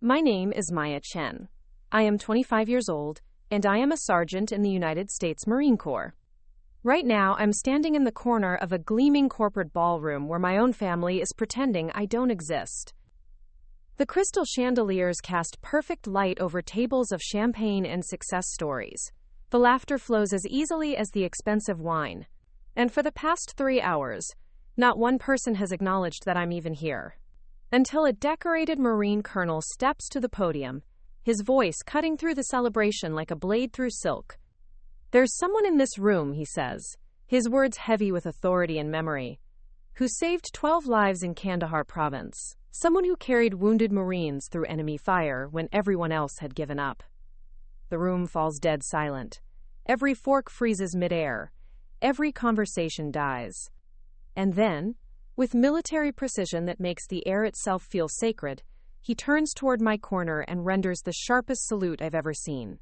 My name is Maya Chen. I am 25 years old, and I am a sergeant in the United States Marine Corps. Right now, I'm standing in the corner of a gleaming corporate ballroom where my own family is pretending I don't exist. The crystal chandeliers cast perfect light over tables of champagne and success stories. The laughter flows as easily as the expensive wine. And for the past 3 hours, not one person has acknowledged that I'm even here. Until a decorated Marine colonel steps to the podium, his voice cutting through the celebration like a blade through silk. "There's someone in this room," he says, his words heavy with authority and memory, "who saved 12 lives in Kandahar Province. Someone who carried wounded Marines through enemy fire when everyone else had given up." The room falls dead silent. Every fork freezes midair. Every conversation dies. And then, with military precision that makes the air itself feel sacred, he turns toward my corner and renders the sharpest salute I've ever seen.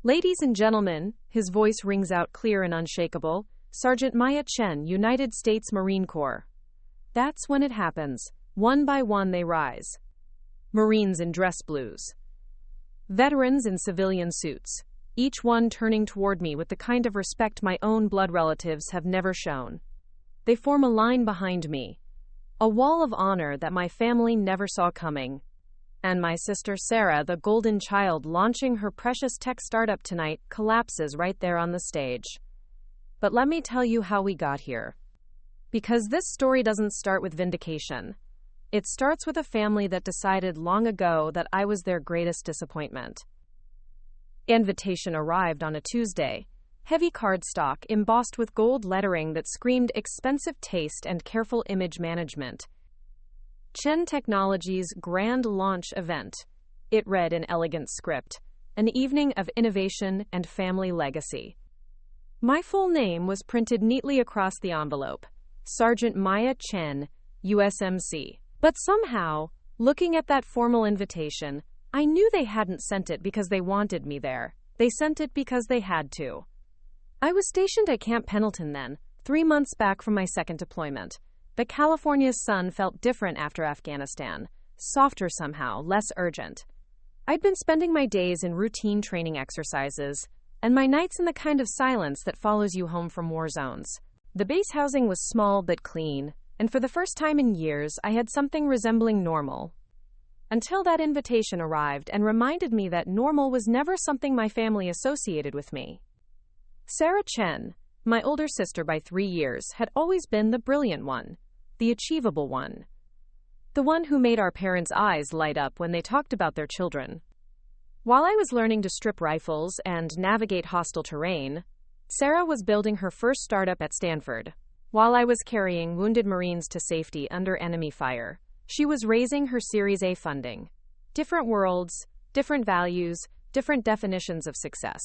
"Ladies and gentlemen," his voice rings out clear and unshakable, "Sergeant Maya Chen, United States Marine Corps." That's when it happens. One by one they rise. Marines in dress blues. Veterans in civilian suits, each one turning toward me with the kind of respect my own blood relatives have never shown. They form a line behind me, a wall of honor that my family never saw coming. And my sister Sarah, the golden child launching her precious tech startup tonight, collapses right there on the stage. But let me tell you how we got here. Because this story doesn't start with vindication. It starts with a family that decided long ago that I was their greatest disappointment. Invitation arrived on a Tuesday. Heavy cardstock embossed with gold lettering that screamed expensive taste and careful image management. Chen Technologies' grand launch event. It read in elegant script, "An evening of innovation and family legacy." My full name was printed neatly across the envelope. Sergeant Maya Chen, USMC. But somehow, looking at that formal invitation, I knew they hadn't sent it because they wanted me there. They sent it because they had to. I was stationed at Camp Pendleton then, 3 months back from my second deployment. But California's sun felt different after Afghanistan, softer somehow, less urgent. I'd been spending my days in routine training exercises, and my nights in the kind of silence that follows you home from war zones. The base housing was small but clean, and for the first time in years, I had something resembling normal. Until that invitation arrived and reminded me that normal was never something my family associated with me. Sarah Chen, my older sister by 3 years, had always been the brilliant one, the achievable one. The one who made our parents' eyes light up when they talked about their children. While I was learning to strip rifles and navigate hostile terrain, Sarah was building her first startup at Stanford. While I was carrying wounded Marines to safety under enemy fire, she was raising her Series A funding. Different worlds, different values, different definitions of success.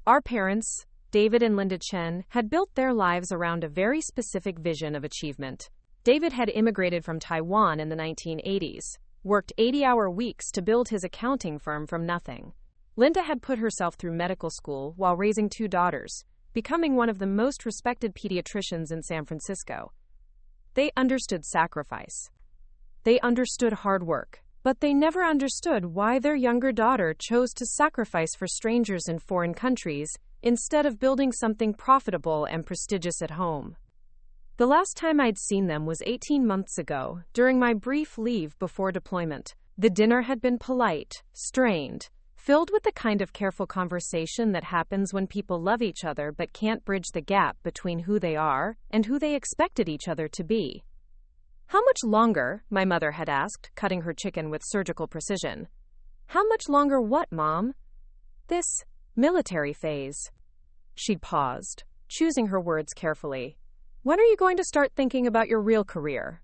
Our parents, David and Linda Chen, had built their lives around a very specific vision of achievement. David had immigrated from Taiwan in the 1980s, worked 80-hour weeks to build his accounting firm from nothing. Linda had put herself through medical school while raising 2 daughters, becoming one of the most respected pediatricians in San Francisco. They understood sacrifice. They understood hard work. But they never understood why their younger daughter chose to sacrifice for strangers in foreign countries instead of building something profitable and prestigious at home. The last time I'd seen them was 18 months ago, during my brief leave before deployment. The dinner had been polite, strained, filled with the kind of careful conversation that happens when people love each other but can't bridge the gap between who they are and who they expected each other to be. "How much longer?" my mother had asked, cutting her chicken with surgical precision. "How much longer what, Mom?" "This military phase." She'd paused, choosing her words carefully. "When are you going to start thinking about your real career?"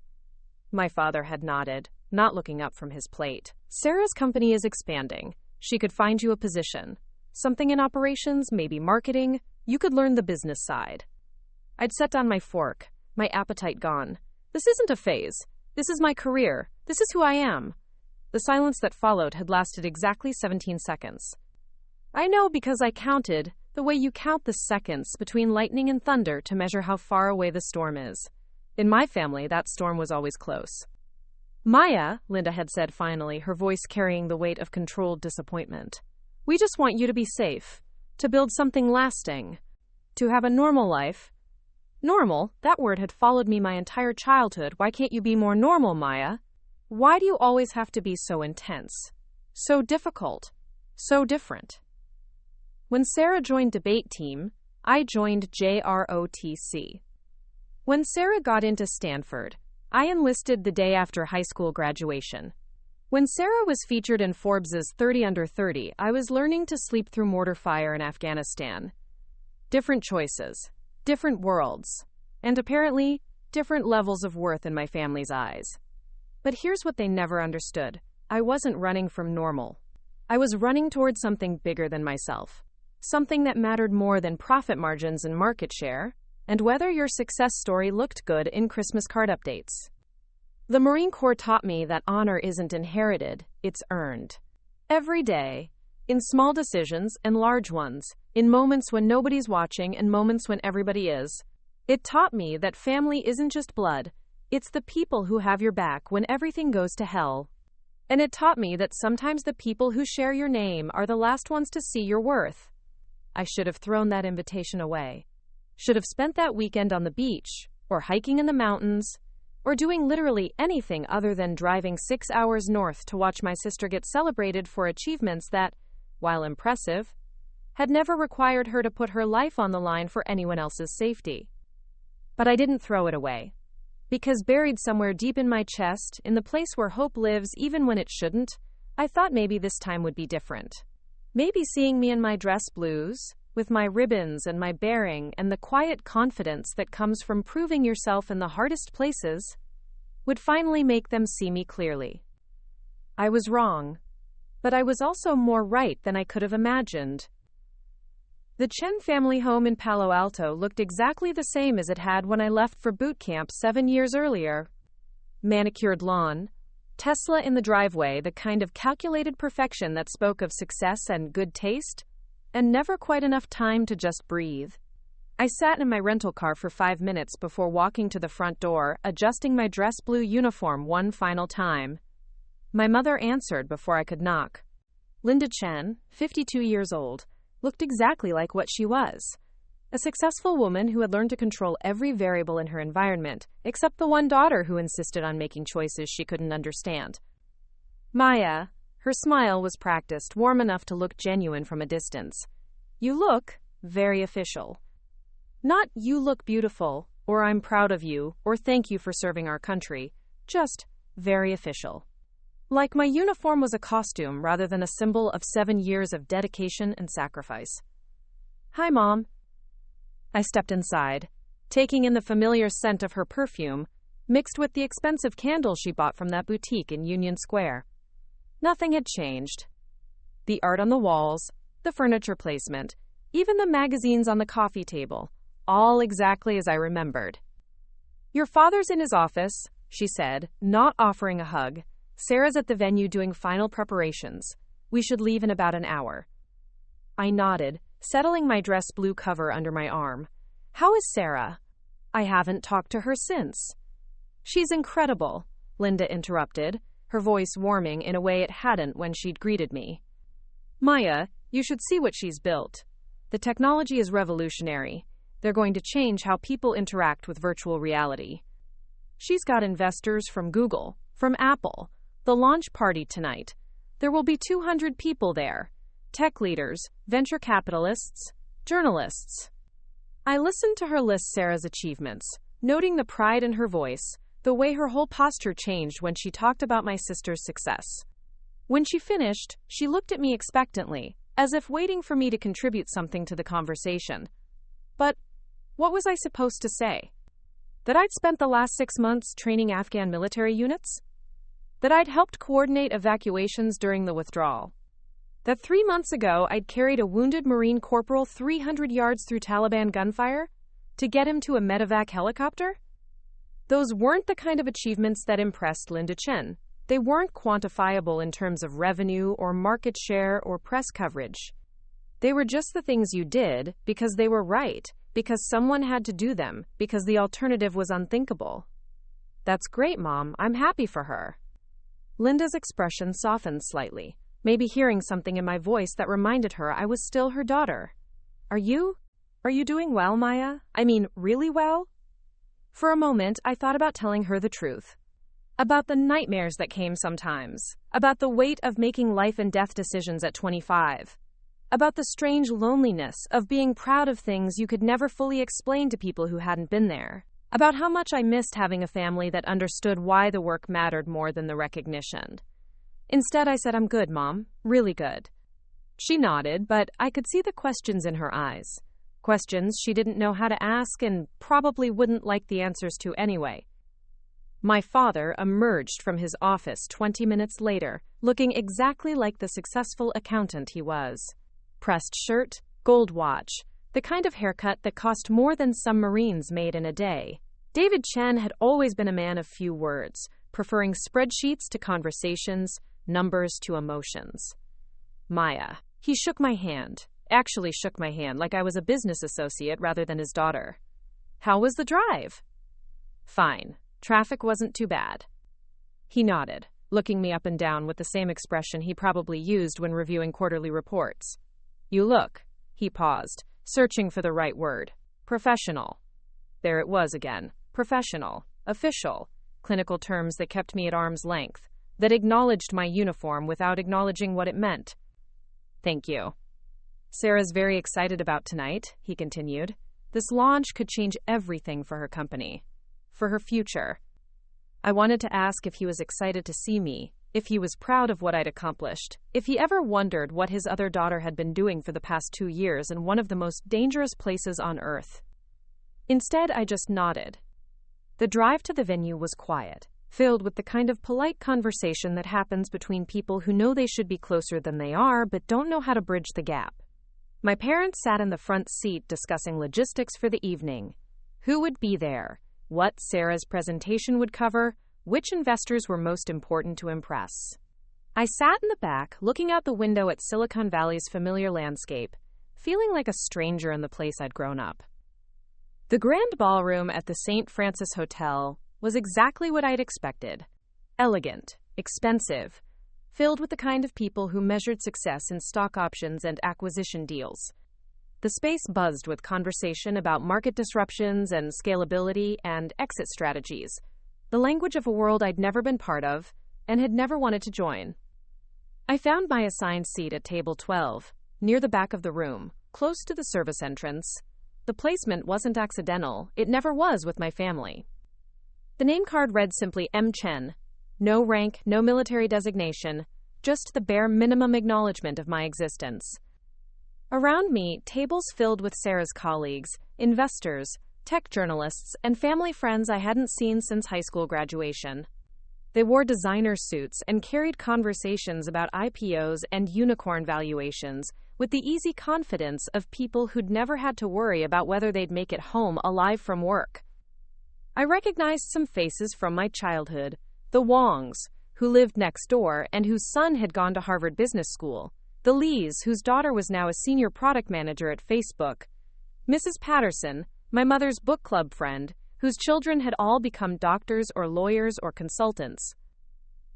My father had nodded, not looking up from his plate. "Sarah's company is expanding. She could find you a position. Something in operations, maybe marketing. You could learn the business side." I'd set down my fork, my appetite gone. This isn't a phase. This is my career. This is who I am. The silence that followed had lasted exactly 17 seconds. I know because I counted, the way you count the seconds between lightning and thunder to measure how far away the storm is. In my family, that storm was always close. Maya, Linda had said finally, her voice carrying the weight of controlled disappointment. We just want you to be safe, to build something lasting, to have a normal life. Normal? That word had followed me my entire childhood. Why can't you be more normal, Maya? Why do you always have to be so intense? So difficult? So different? When Sarah joined debate team, I joined JROTC. When Sarah got into Stanford, I enlisted the day after high school graduation. When Sarah was featured in Forbes's 30 Under 30, I was learning to sleep through mortar fire in Afghanistan. Different choices, different worlds, and apparently, different levels of worth in my family's eyes. But here's what they never understood. I wasn't running from normal. I was running towards something bigger than myself. Something that mattered more than profit margins and market share, and whether your success story looked good in Christmas card updates. The Marine Corps taught me that honor isn't inherited, it's earned. Every day, in small decisions and large ones, in moments when nobody's watching and moments when everybody is. It taught me that family isn't just blood, it's the people who have your back when everything goes to hell. And it taught me that sometimes the people who share your name are the last ones to see your worth. I should have thrown that invitation away. Should have spent that weekend on the beach, or hiking in the mountains, or doing literally anything other than driving 6 hours north to watch my sister get celebrated for achievements that, while impressive, had never required her to put her life on the line for anyone else's safety. But I didn't throw it away. Because buried somewhere deep in my chest, in the place where hope lives even when it shouldn't, I thought maybe this time would be different. Maybe seeing me in my dress blues, with my ribbons and my bearing and the quiet confidence that comes from proving yourself in the hardest places, would finally make them see me clearly. I was wrong, but I was also more right than I could have imagined. The Chen family home in Palo Alto looked exactly the same as it had when I left for boot camp 7 years earlier. Manicured lawn, Tesla in the driveway, the kind of calculated perfection that spoke of success and good taste, and never quite enough time to just breathe. I sat in my rental car for 5 minutes before walking to the front door, adjusting my dress blue uniform one final time. My mother answered before I could knock. Linda Chen, 52 years old, looked exactly like what she was. A successful woman who had learned to control every variable in her environment, except the one daughter who insisted on making choices she couldn't understand. Maya, her smile was practiced, warm enough to look genuine from a distance. You look very official. Not you look beautiful, or I'm proud of you, or thank you for serving our country. Just very official. Like my uniform was a costume rather than a symbol of 7 years of dedication and sacrifice. Hi, Mom. I stepped inside, taking in the familiar scent of her perfume, mixed with the expensive candles she bought from that boutique in Union Square. Nothing had changed. The art on the walls, the furniture placement, even the magazines on the coffee table, all exactly as I remembered. Your father's in his office, she said, not offering a hug. Sarah's at the venue doing final preparations. We should leave in about an hour. I nodded, settling my dress blue cover under my arm. How is Sarah? I haven't talked to her since. She's incredible, Linda interrupted, her voice warming in a way it hadn't when she'd greeted me. Maya, you should see what she's built. The technology is revolutionary. They're going to change how people interact with virtual reality. She's got investors from Google, from Apple. The launch party tonight. There will be 200 people there. Tech leaders, venture capitalists, journalists. I listened to her list Sarah's achievements, noting the pride in her voice, the way her whole posture changed when she talked about my sister's success. When she finished, she looked at me expectantly, as if waiting for me to contribute something to the conversation. But what was I supposed to say? That I'd spent the last 6 months training Afghan military units? That I'd helped coordinate evacuations during the withdrawal. That 3 months ago I'd carried a wounded Marine corporal 300 yards through Taliban gunfire to get him to a medevac helicopter? Those weren't the kind of achievements that impressed Linda Chen. They weren't quantifiable in terms of revenue or market share or press coverage. They were just the things you did because they were right, because someone had to do them, because the alternative was unthinkable. That's great, Mom. I'm happy for her. Linda's expression softened slightly, maybe hearing something in my voice that reminded her I was still her daughter. Are you doing well, Maya? I mean, really well? For a moment, I thought about telling her the truth. About the nightmares that came sometimes. About the weight of making life and death decisions at 25. About the strange loneliness of being proud of things you could never fully explain to people who hadn't been there. About how much I missed having a family that understood why the work mattered more than the recognition. Instead, I said, I'm good, Mom. Really good. She nodded, but I could see the questions in her eyes. Questions she didn't know how to ask and probably wouldn't like the answers to anyway. My father emerged from his office 20 minutes later, looking exactly like the successful accountant he was. Pressed shirt, gold watch, the kind of haircut that cost more than some Marines made in a day. David Chen had always been a man of few words, preferring spreadsheets to conversations, numbers to emotions. Maya. He shook my hand. Actually shook my hand like I was a business associate rather than his daughter. How was the drive? Fine. Traffic wasn't too bad. He nodded, looking me up and down with the same expression he probably used when reviewing quarterly reports. You look. He paused, searching for the right word. Professional. There it was again. Professional. Official. Clinical terms that kept me at arm's length, that acknowledged my uniform without acknowledging what it meant. Thank you. Sarah's very excited about tonight, he continued. This launch could change everything for her company. For her future. I wanted to ask if he was excited to see me, if he was proud of what I'd accomplished, if he ever wondered what his other daughter had been doing for the past 2 years in one of the most dangerous places on earth. Instead, I just nodded. The drive to the venue was quiet, filled with the kind of polite conversation that happens between people who know they should be closer than they are but don't know how to bridge the gap. My parents sat in the front seat discussing logistics for the evening. Who would be there? What Sarah's presentation would cover? Which investors were most important to impress? I sat in the back, looking out the window at Silicon Valley's familiar landscape, feeling like a stranger in the place I'd grown up. The grand ballroom at the St. Francis Hotel was exactly what I'd expected. Elegant, expensive, filled with the kind of people who measured success in stock options and acquisition deals. The space buzzed with conversation about market disruptions and scalability and exit strategies, the language of a world I'd never been part of and had never wanted to join. I found my assigned seat at table 12, near the back of the room, close to the service entrance. The placement wasn't accidental, it never was with my family. The name card read simply M. Chen. No rank, no military designation, just the bare minimum acknowledgement of my existence. Around me, tables filled with Sarah's colleagues, investors, tech journalists, and family friends I hadn't seen since high school graduation. They wore designer suits and carried conversations about IPOs and unicorn valuations with the easy confidence of people who'd never had to worry about whether they'd make it home alive from work. I recognized some faces from my childhood, the Wongs, who lived next door and whose son had gone to Harvard Business School, the Lees, whose daughter was now a senior product manager at Facebook, Mrs. Patterson, my mother's book club friend, whose children had all become doctors or lawyers or consultants.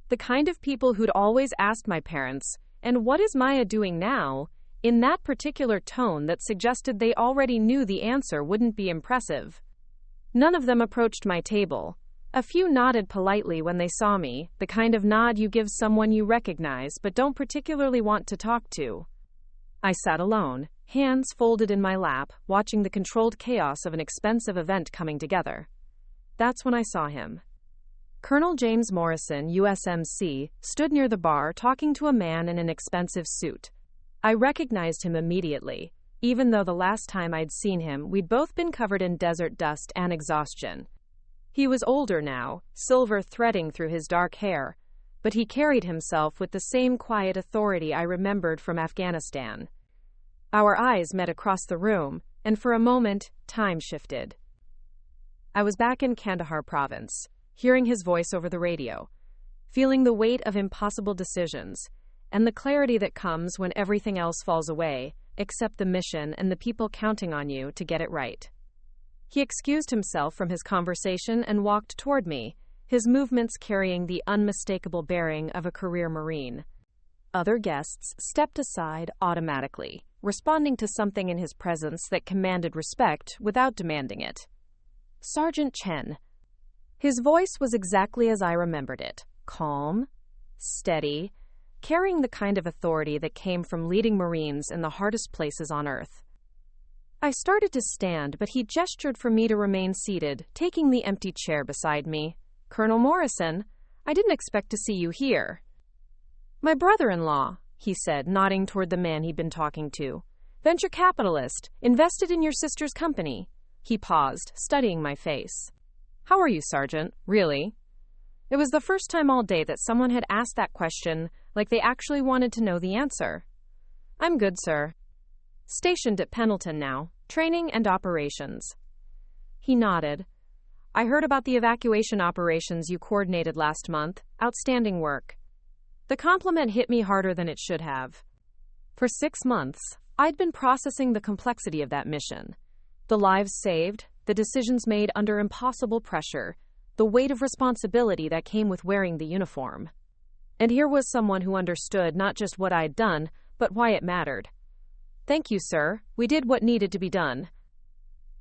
The kind of people who'd always asked my parents, "And what is Maya doing now?" in that particular tone that suggested they already knew the answer wouldn't be impressive. None of them approached my table. A few nodded politely when they saw me, the kind of nod you give someone you recognize but don't particularly want to talk to. I sat alone, hands folded in my lap, watching the controlled chaos of an expensive event coming together. That's when I saw him. Colonel James Morrison, USMC, stood near the bar talking to a man in an expensive suit. I recognized him immediately, even though the last time I'd seen him, we'd both been covered in desert dust and exhaustion. He was older now, silver threading through his dark hair, but he carried himself with the same quiet authority I remembered from Afghanistan. Our eyes met across the room, and for a moment, time shifted. I was back in Kandahar Province, hearing his voice over the radio, feeling the weight of impossible decisions, and the clarity that comes when everything else falls away, except the mission and the people counting on you to get it right. He excused himself from his conversation and walked toward me, his movements carrying the unmistakable bearing of a career Marine. Other guests stepped aside automatically, responding to something in his presence that commanded respect without demanding it. Sergeant Chen. His voice was exactly as I remembered it, calm, steady, carrying the kind of authority that came from leading Marines in the hardest places on Earth. I started to stand, but he gestured for me to remain seated, taking the empty chair beside me. Colonel Morrison, I didn't expect to see you here. My brother-in-law, he said, nodding toward the man he'd been talking to. Venture capitalist, invested in your sister's company. He paused, studying my face. How are you, Sergeant? Really? It was the first time all day that someone had asked that question like they actually wanted to know the answer. I'm good, sir. Stationed at Pendleton now, training and operations. He nodded. I heard about the evacuation operations you coordinated last month. Outstanding work. The compliment hit me harder than it should have. For 6 months, I'd been processing the complexity of that mission. The lives saved, the decisions made under impossible pressure, the weight of responsibility that came with wearing the uniform. And here was someone who understood not just what I'd done, but why it mattered. Thank you, sir. We did what needed to be done.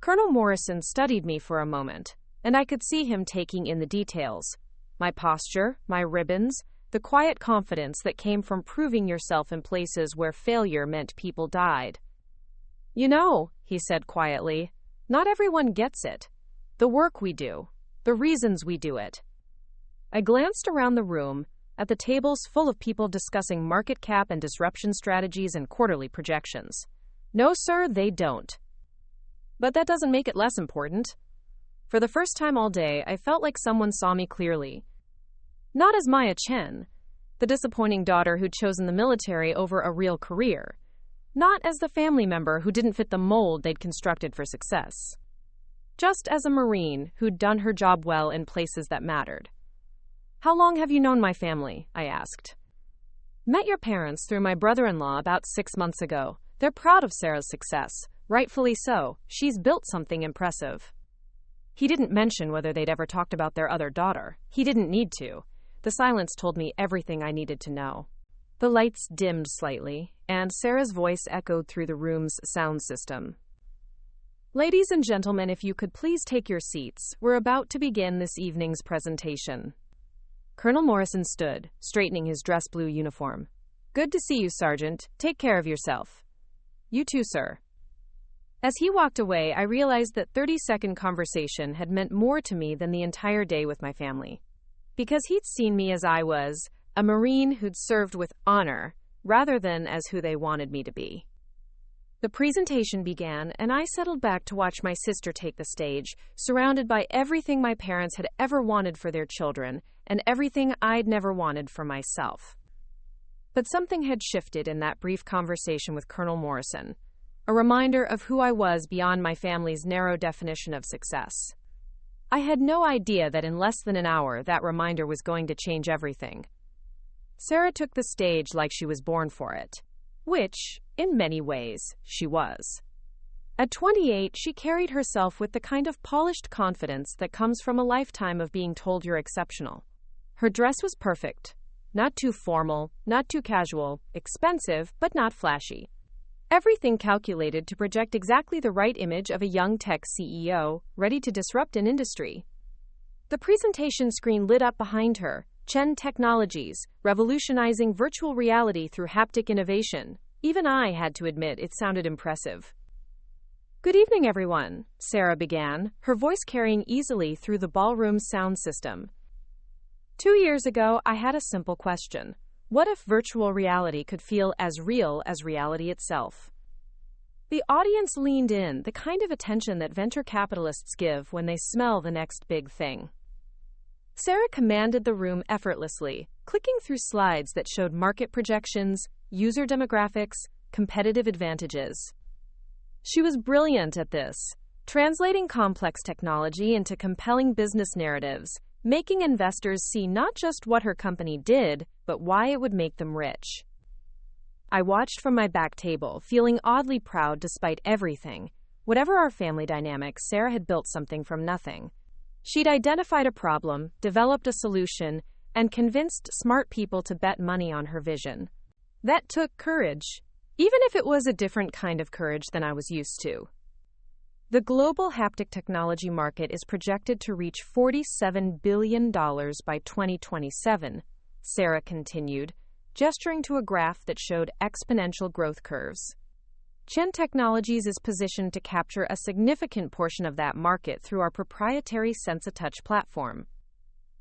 Colonel Morrison studied me for a moment, and I could see him taking in the details. My posture, my ribbons, the quiet confidence that came from proving yourself in places where failure meant people died. You know, he said quietly, not everyone gets it. The work we do, the reasons we do it. I glanced around the room, at the tables full of people discussing market cap and disruption strategies and quarterly projections. No, sir, they don't. But that doesn't make it less important. For the first time all day, I felt like someone saw me clearly. Not as Maya Chen, the disappointing daughter who'd chosen the military over a real career. Not as the family member who didn't fit the mold they'd constructed for success. Just as a Marine who'd done her job well in places that mattered. How long have you known my family? I asked. Met your parents through my brother-in-law about 6 months ago. They're proud of Sarah's success. Rightfully so. She's built something impressive. He didn't mention whether they'd ever talked about their other daughter. He didn't need to. The silence told me everything I needed to know. The lights dimmed slightly, and Sarah's voice echoed through the room's sound system. Ladies and gentlemen, if you could please take your seats, we're about to begin this evening's presentation. Colonel Morrison stood, straightening his dress blue uniform. Good to see you, Sergeant. Take care of yourself. You too, sir. As he walked away, I realized that 30-second conversation had meant more to me than the entire day with my family. Because he'd seen me as I was, a Marine who'd served with honor, rather than as who they wanted me to be. The presentation began, and I settled back to watch my sister take the stage, surrounded by everything my parents had ever wanted for their children, and everything I'd never wanted for myself. But something had shifted in that brief conversation with Colonel Morrison, a reminder of who I was beyond my family's narrow definition of success. I had no idea that in less than an hour that reminder was going to change everything. Sarah took the stage like she was born for it, which, in many ways, she was. At 28, she carried herself with the kind of polished confidence that comes from a lifetime of being told you're exceptional. Her dress was perfect. Not too formal, not too casual, expensive, but not flashy. Everything calculated to project exactly the right image of a young tech CEO, ready to disrupt an industry. The presentation screen lit up behind her, Chen Technologies, revolutionizing virtual reality through haptic innovation. Even I had to admit it sounded impressive. Good evening, everyone, Sarah began, her voice carrying easily through the ballroom sound system. 2 years ago, I had a simple question. What if virtual reality could feel as real as reality itself? The audience leaned in, the kind of attention that venture capitalists give when they smell the next big thing. Sarah commanded the room effortlessly, clicking through slides that showed market projections, user demographics, competitive advantages. She was brilliant at this, translating complex technology into compelling business narratives, making investors see not just what her company did, but why it would make them rich. I watched from my back table, feeling oddly proud despite everything. Whatever our family dynamics, Sarah had built something from nothing. She'd identified a problem, developed a solution, and convinced smart people to bet money on her vision. That took courage, even if it was a different kind of courage than I was used to. The global haptic technology market is projected to reach $47 billion by 2027, Sarah continued, gesturing to a graph that showed exponential growth curves. Chen Technologies is positioned to capture a significant portion of that market through our proprietary SensaTouch platform.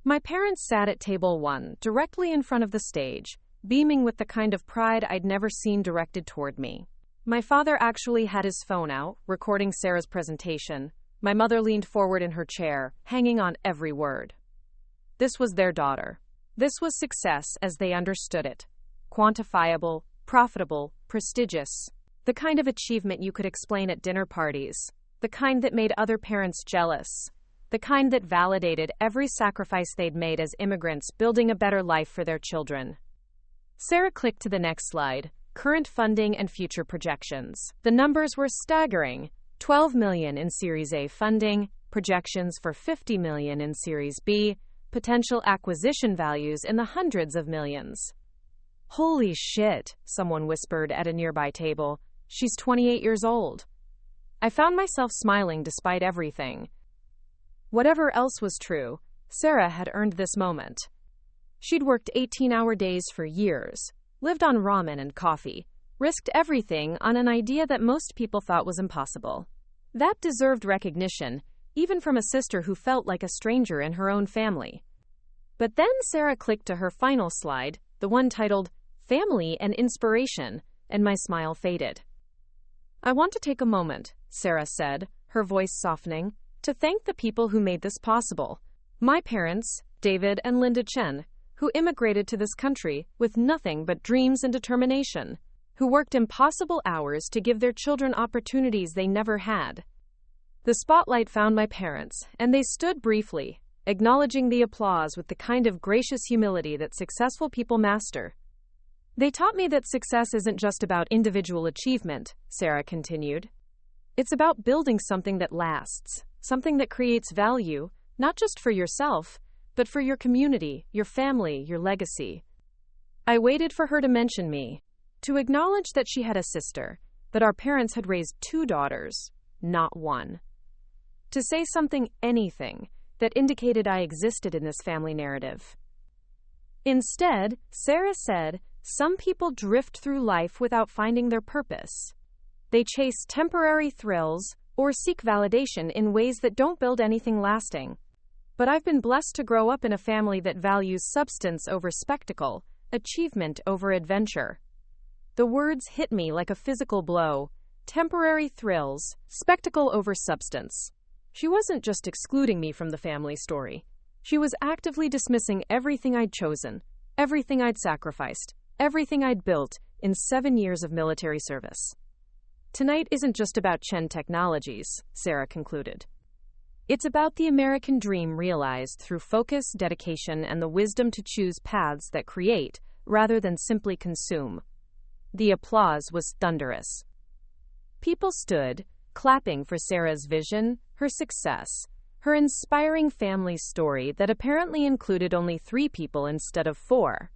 My parents sat at table 1, directly in front of the stage, beaming with the kind of pride I'd never seen directed toward me. My father actually had his phone out, recording Sarah's presentation. My mother leaned forward in her chair, hanging on every word. This was their daughter. This was success as they understood it. Quantifiable, profitable, prestigious. The kind of achievement you could explain at dinner parties. The kind that made other parents jealous. The kind that validated every sacrifice they'd made as immigrants building a better life for their children. Sarah clicked to the next slide. Current funding and future projections. The numbers were staggering. $12 million in Series A funding, projections for $50 million in Series B, potential acquisition values in the hundreds of millions. Holy shit, someone whispered at a nearby table. She's 28 years old. I found myself smiling despite everything. Whatever else was true, Sarah had earned this moment. She'd worked 18-hour days for years, lived on ramen and coffee, risked everything on an idea that most people thought was impossible. That deserved recognition, even from a sister who felt like a stranger in her own family. But then Sarah clicked to her final slide, the one titled, Family and Inspiration, and my smile faded. I want to take a moment, Sarah said, her voice softening, to thank the people who made this possible. My parents, David and Linda Chen, who immigrated to this country with nothing but dreams and determination, who worked impossible hours to give their children opportunities they never had. The spotlight found my parents, and they stood briefly, acknowledging the applause with the kind of gracious humility that successful people master. They taught me that success isn't just about individual achievement, Sarah continued. It's about building something that lasts, something that creates value, not just for yourself, but for your community, your family, your legacy. I waited for her to mention me, to acknowledge that she had a sister, that our parents had raised 2 daughters, not 1. To say something, anything, that indicated I existed in this family narrative. Instead, Sarah said, some people drift through life without finding their purpose. They chase temporary thrills or seek validation in ways that don't build anything lasting. But I've been blessed to grow up in a family that values substance over spectacle, achievement over adventure. The words hit me like a physical blow. Temporary thrills, spectacle over substance. She wasn't just excluding me from the family story. She was actively dismissing everything I'd chosen, everything I'd sacrificed, everything I'd built in 7 years of military service. Tonight isn't just about Chen Technologies, Sarah concluded. It's about the American dream realized through focus, dedication, and the wisdom to choose paths that create, rather than simply consume. The applause was thunderous. People stood, clapping for Sarah's vision, her success, her inspiring family story that apparently included only 3 people instead of 4.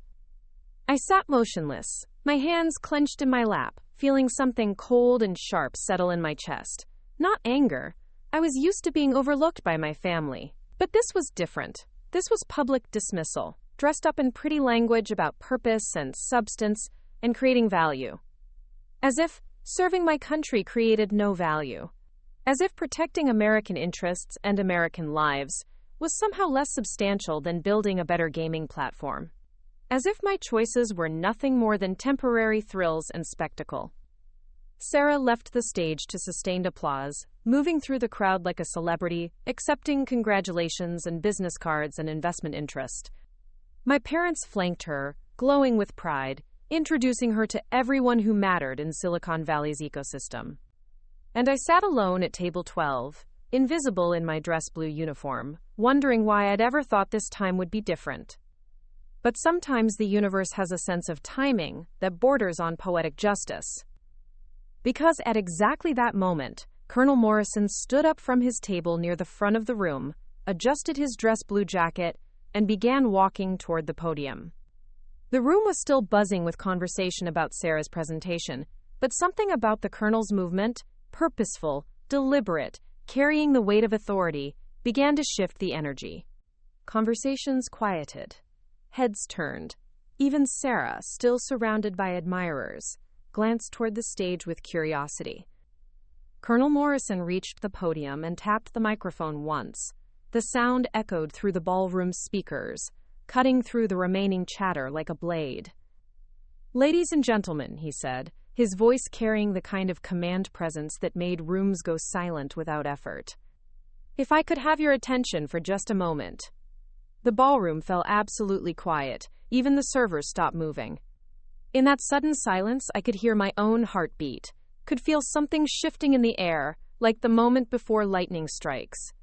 I sat motionless, my hands clenched in my lap, feeling something cold and sharp settle in my chest. Not anger. I was used to being overlooked by my family. But this was different. This was public dismissal, dressed up in pretty language about purpose and substance and creating value. As if serving my country created no value. As if protecting American interests and American lives was somehow less substantial than building a better gaming platform. As if my choices were nothing more than temporary thrills and spectacle. Sarah left the stage to sustained applause, moving through the crowd like a celebrity, accepting congratulations and business cards and investment interest. My parents flanked her, glowing with pride, introducing her to everyone who mattered in Silicon Valley's ecosystem. And I sat alone at table 12, invisible in my dress blue uniform, wondering why I'd ever thought this time would be different. But sometimes the universe has a sense of timing that borders on poetic justice. Because at exactly that moment, Colonel Morrison stood up from his table near the front of the room, adjusted his dress blue jacket, and began walking toward the podium. The room was still buzzing with conversation about Sarah's presentation, but something about the colonel's movement, purposeful, deliberate, carrying the weight of authority, began to shift the energy. Conversations quieted. Heads turned. Even Sarah, still surrounded by admirers, glanced toward the stage with curiosity. Colonel Morrison reached the podium and tapped the microphone once. The sound echoed through the ballroom speakers, cutting through the remaining chatter like a blade. "Ladies and gentlemen," he said, his voice carrying the kind of command presence that made rooms go silent without effort. "If I could have your attention for just a moment." The ballroom fell absolutely quiet. Even the servers stopped moving. In that sudden silence, I could hear my own heartbeat, could feel something shifting in the air, like the moment before lightning strikes.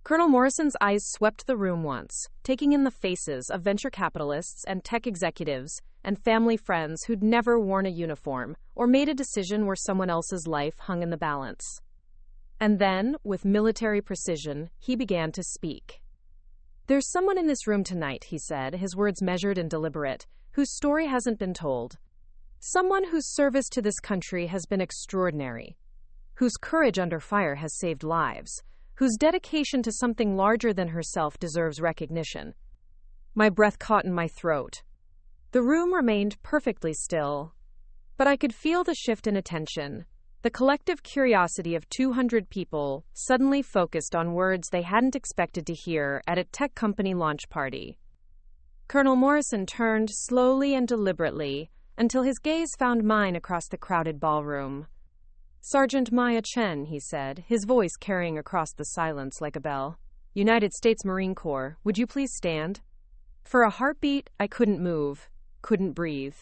Colonel Morrison's eyes swept the room once, taking in the faces of venture capitalists and tech executives and family friends who'd never worn a uniform or made a decision where someone else's life hung in the balance. And then, with military precision, he began to speak. "There's someone in this room tonight," he said, his words measured and deliberate, "whose story hasn't been told. Someone whose service to this country has been extraordinary, whose courage under fire has saved lives, whose dedication to something larger than herself deserves recognition." My breath caught in my throat. The room remained perfectly still, but I could feel the shift in attention. The collective curiosity of 200 people suddenly focused on words they hadn't expected to hear at a tech company launch party. Colonel Morrison turned slowly and deliberately until his gaze found mine across the crowded ballroom. "Sergeant Maya Chen," he said, his voice carrying across the silence like a bell. "United States Marine Corps, would you please stand?" For a heartbeat, I couldn't move, couldn't breathe.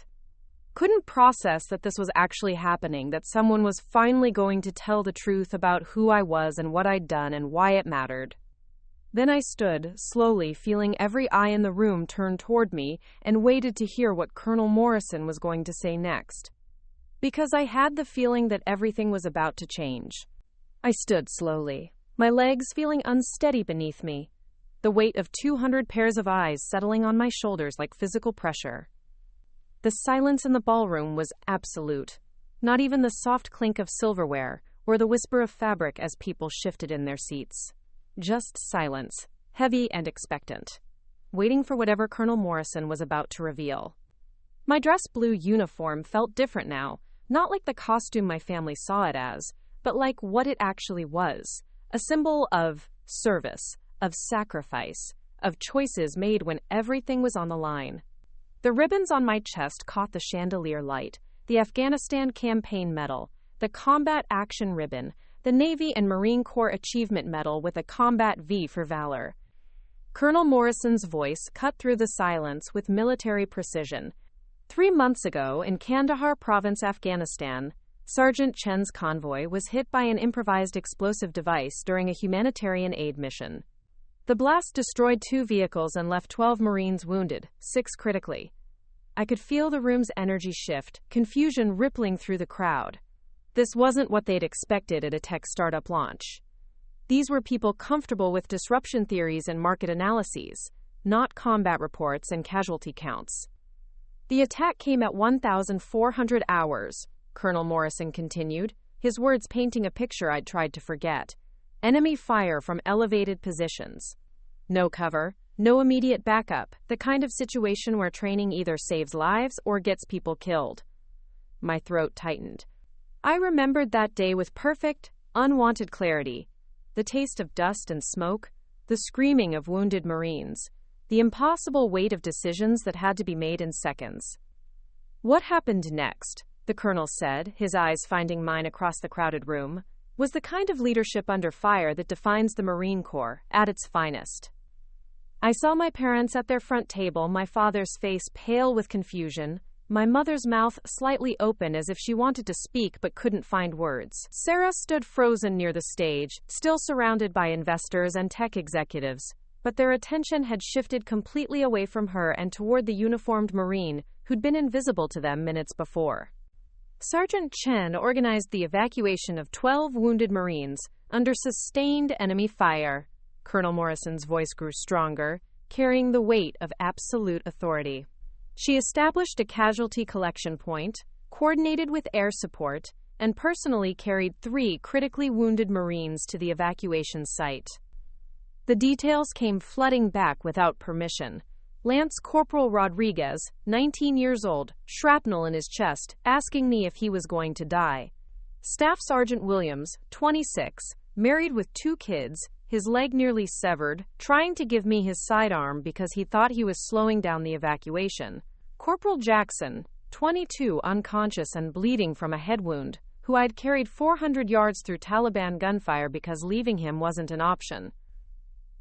Couldn't process that this was actually happening, that someone was finally going to tell the truth about who I was and what I'd done and why it mattered. Then I stood, slowly feeling every eye in the room turn toward me, and waited to hear what Colonel Morrison was going to say next. Because I had the feeling that everything was about to change. I stood slowly, my legs feeling unsteady beneath me, the weight of 200 pairs of eyes settling on my shoulders like physical pressure. The silence in the ballroom was absolute. Not even the soft clink of silverware or the whisper of fabric as people shifted in their seats. Just silence, heavy and expectant, waiting for whatever Colonel Morrison was about to reveal. My dress blue uniform felt different now, not like the costume my family saw it as, but like what it actually was, a symbol of service, of sacrifice, of choices made when everything was on the line. The ribbons on my chest caught the chandelier light, the Afghanistan Campaign Medal, the Combat Action Ribbon, the Navy and Marine Corps Achievement Medal with a Combat V for Valor. Colonel Morrison's voice cut through the silence with military precision. 3 months ago, in Kandahar Province, Afghanistan, Sergeant Chen's convoy was hit by an improvised explosive device during a humanitarian aid mission. The blast destroyed 2 vehicles and left 12 Marines wounded, 6 critically. I could feel the room's energy shift, confusion rippling through the crowd. This wasn't what they'd expected at a tech startup launch. These were people comfortable with disruption theories and market analyses, not combat reports and casualty counts. "The attack came at 1,400 hours, Colonel Morrison continued, his words painting a picture I'd tried to forget. Enemy fire from elevated positions. No cover, no immediate backup, the kind of situation where training either saves lives or gets people killed." My throat tightened. I remembered that day with perfect, unwanted clarity. The taste of dust and smoke, the screaming of wounded Marines, the impossible weight of decisions that had to be made in seconds. "What happened next?" the colonel said, his eyes finding mine across the crowded room, "was the kind of leadership under fire that defines the Marine Corps at its finest." I saw my parents at their front table, my father's face pale with confusion, my mother's mouth slightly open as if she wanted to speak but couldn't find words. Sarah stood frozen near the stage, still surrounded by investors and tech executives, but their attention had shifted completely away from her and toward the uniformed Marine who'd been invisible to them minutes before. Sergeant Chen organized the evacuation of 12 wounded Marines under sustained enemy fire, Colonel Morrison's voice grew stronger, carrying the weight of absolute authority. She established a casualty collection point, coordinated with air support, and personally carried 3 critically wounded Marines to the evacuation site. The details came flooding back without permission. Lance Corporal Rodriguez, 19 years old, shrapnel in his chest, asking me if he was going to die. Staff Sergeant Williams, 26, married with 2 kids, his leg nearly severed, trying to give me his sidearm because he thought he was slowing down the evacuation. Corporal Jackson, 22, unconscious and bleeding from a head wound, who I'd carried 400 yards through Taliban gunfire because leaving him wasn't an option.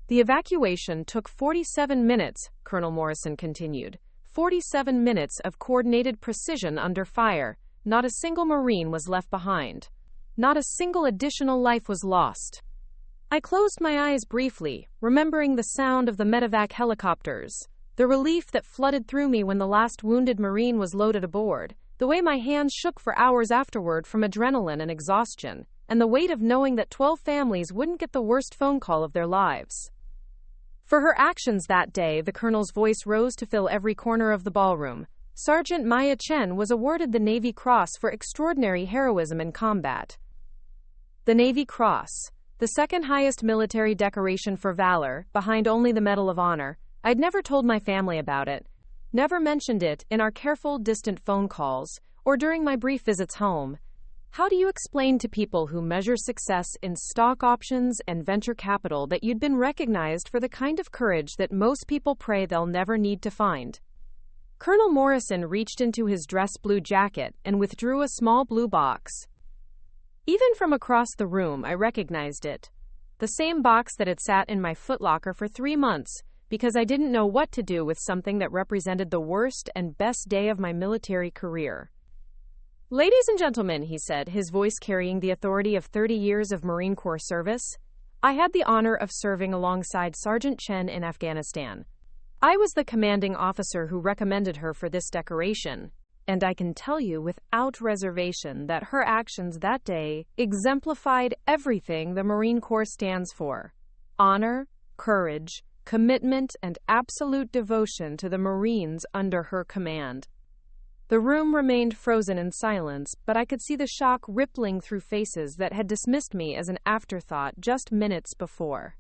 The evacuation took 47 minutes, Colonel Morrison continued. 47 minutes of coordinated precision under fire. Not a single Marine was left behind. Not a single additional life was lost. I closed my eyes briefly, remembering the sound of the medevac helicopters, the relief that flooded through me when the last wounded Marine was loaded aboard, the way my hands shook for hours afterward from adrenaline and exhaustion, and the weight of knowing that 12 families wouldn't get the worst phone call of their lives. For her actions that day, the colonel's voice rose to fill every corner of the ballroom. Sergeant Maya Chen was awarded the Navy Cross for extraordinary heroism in combat. The Navy Cross, the second highest military decoration for valor, behind only the Medal of Honor. I'd never told my family about it, never mentioned it in our careful, distant phone calls, or during my brief visits home. How do you explain to people who measure success in stock options and venture capital that you'd been recognized for the kind of courage that most people pray they'll never need to find? Colonel Morrison reached into his dress blue jacket and withdrew a small blue box. Even from across the room, I recognized it. The same box that had sat in my footlocker for 3 months, because I didn't know what to do with something that represented the worst and best day of my military career. "Ladies and gentlemen," he said, his voice carrying the authority of 30 years of Marine Corps service, "I had the honor of serving alongside Sergeant Chen in Afghanistan. I was the commanding officer who recommended her for this decoration, and I can tell you without reservation that her actions that day exemplified everything the Marine Corps stands for: honor, courage, commitment, and absolute devotion to the Marines under her command." The room remained frozen in silence, but I could see the shock rippling through faces that had dismissed me as an afterthought just minutes before.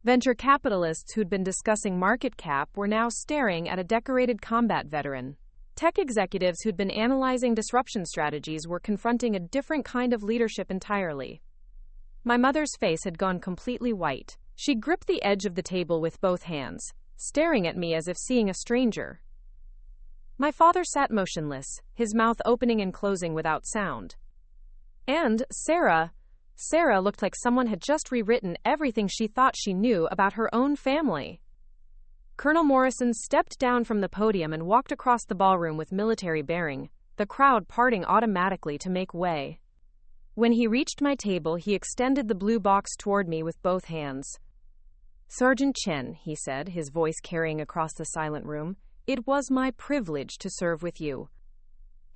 Venture capitalists who'd been discussing market cap were now staring at a decorated combat veteran. Tech executives who'd been analyzing disruption strategies were confronting a different kind of leadership entirely. My mother's face had gone completely white. She gripped the edge of the table with both hands, staring at me as if seeing a stranger. My father sat motionless, his mouth opening and closing without sound. And Sarah looked like someone had just rewritten everything she thought she knew about her own family. Colonel Morrison stepped down from the podium and walked across the ballroom with military bearing, the crowd parting automatically to make way. When he reached my table, he extended the blue box toward me with both hands. "Sergeant Chen," he said, his voice carrying across the silent room, "it was my privilege to serve with you.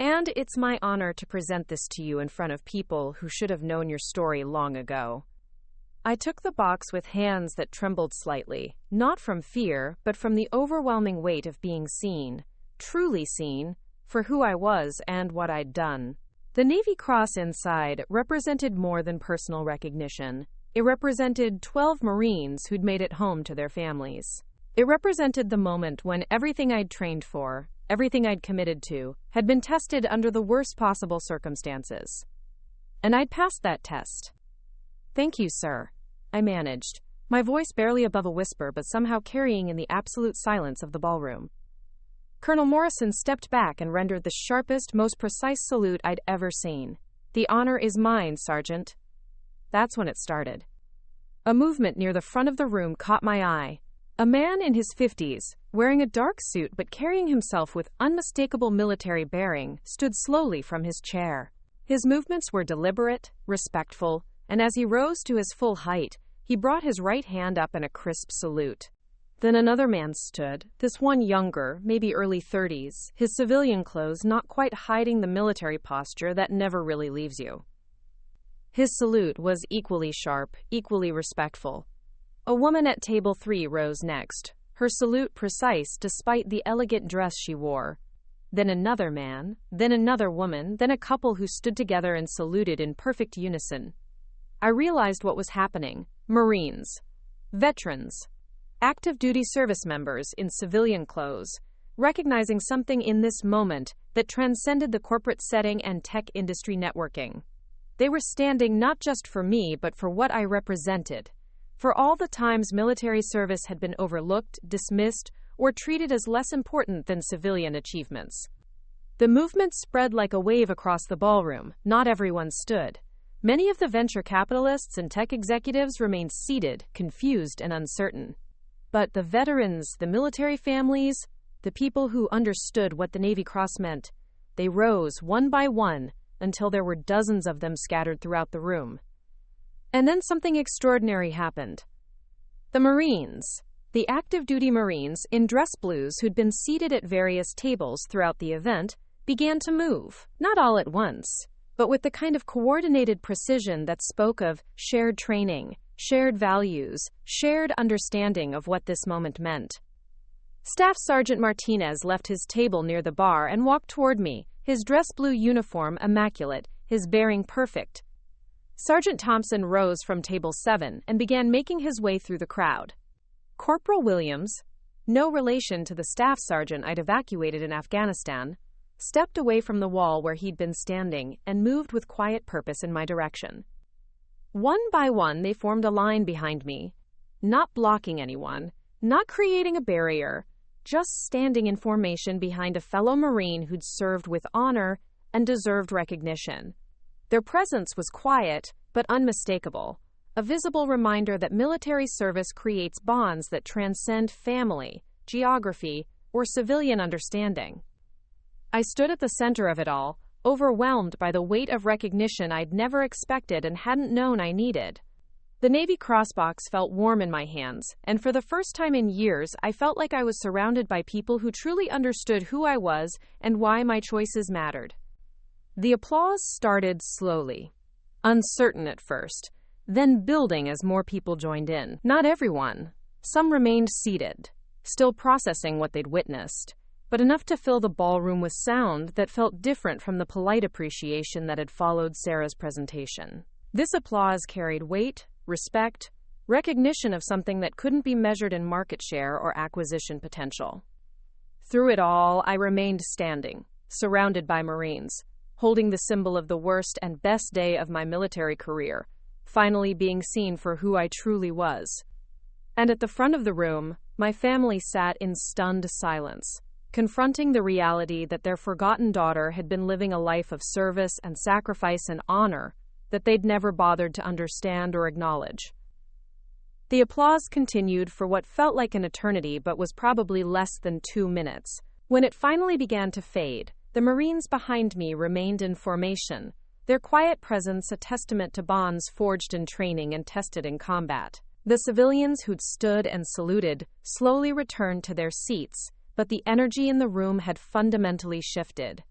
And it's my honor to present this to you in front of people who should have known your story long ago." I took the box with hands that trembled slightly, not from fear, but from the overwhelming weight of being seen, truly seen, for who I was and what I'd done. The Navy Cross inside represented more than personal recognition. It represented 12 Marines who'd made it home to their families. It represented the moment when everything I'd trained for, everything I'd committed to, had been tested under the worst possible circumstances. And I'd passed that test. "Thank you, sir," I managed, my voice barely above a whisper but somehow carrying in the absolute silence of the ballroom. Colonel Morrison stepped back and rendered the sharpest, most precise salute I'd ever seen. "The honor is mine, Sergeant." That's when it started. A movement near the front of the room caught my eye. A man in his 50s, wearing a dark suit but carrying himself with unmistakable military bearing, stood slowly from his chair. His movements were deliberate, respectful, and as he rose to his full height, he brought his right hand up in a crisp salute. Then another man stood, this one younger, maybe early 30s, his civilian clothes not quite hiding the military posture that never really leaves you. His salute was equally sharp, equally respectful. A woman at table 3 rose next, her salute precise despite the elegant dress she wore. Then another man, then another woman, then a couple who stood together and saluted in perfect unison. I realized what was happening. Marines. Veterans. Active duty service members in civilian clothes, recognizing something in this moment that transcended the corporate setting and tech industry networking. They were standing not just for me but for what I represented. For all the times military service had been overlooked, dismissed, or treated as less important than civilian achievements. The movement spread like a wave across the ballroom. Not everyone stood. Many of the venture capitalists and tech executives remained seated, confused and uncertain. But the veterans, the military families, the people who understood what the Navy Cross meant, they rose one by one until there were dozens of them scattered throughout the room. And then something extraordinary happened. The Marines, the active duty Marines in dress blues who'd been seated at various tables throughout the event, began to move, not all at once, but with the kind of coordinated precision that spoke of shared training, shared values, shared understanding of what this moment meant. Staff Sergeant Martinez left his table near the bar and walked toward me, his dress blue uniform immaculate, his bearing perfect. Sergeant Thompson rose from table 7 and began making his way through the crowd. Corporal Williams, no relation to the staff sergeant I'd evacuated in Afghanistan, stepped away from the wall where he'd been standing and moved with quiet purpose in my direction. One by one, they formed a line behind me, not blocking anyone, not creating a barrier, just standing in formation behind a fellow Marine who'd served with honor and deserved recognition. Their presence was quiet, but unmistakable, a visible reminder that military service creates bonds that transcend family, geography, or civilian understanding. I stood at the center of it all, overwhelmed by the weight of recognition I'd never expected and hadn't known I needed. The Navy Crossbox felt warm in my hands, and for the first time in years, I felt like I was surrounded by people who truly understood who I was and why my choices mattered. The applause started slowly, uncertain at first, then building as more people joined in. Not everyone. Some remained seated, still processing what they'd witnessed, but enough to fill the ballroom with sound that felt different from the polite appreciation that had followed Sarah's presentation. This applause carried weight, respect, recognition of something that couldn't be measured in market share or acquisition potential. Through it all, I remained standing, surrounded by Marines, holding the symbol of the worst and best day of my military career, finally being seen for who I truly was. And at the front of the room, my family sat in stunned silence, confronting the reality that their forgotten daughter had been living a life of service and sacrifice and honor that they'd never bothered to understand or acknowledge. The applause continued for what felt like an eternity but was probably less than 2 minutes. When it finally began to fade, the Marines behind me remained in formation, their quiet presence a testament to bonds forged in training and tested in combat. The civilians who'd stood and saluted slowly returned to their seats, but the energy in the room had fundamentally shifted.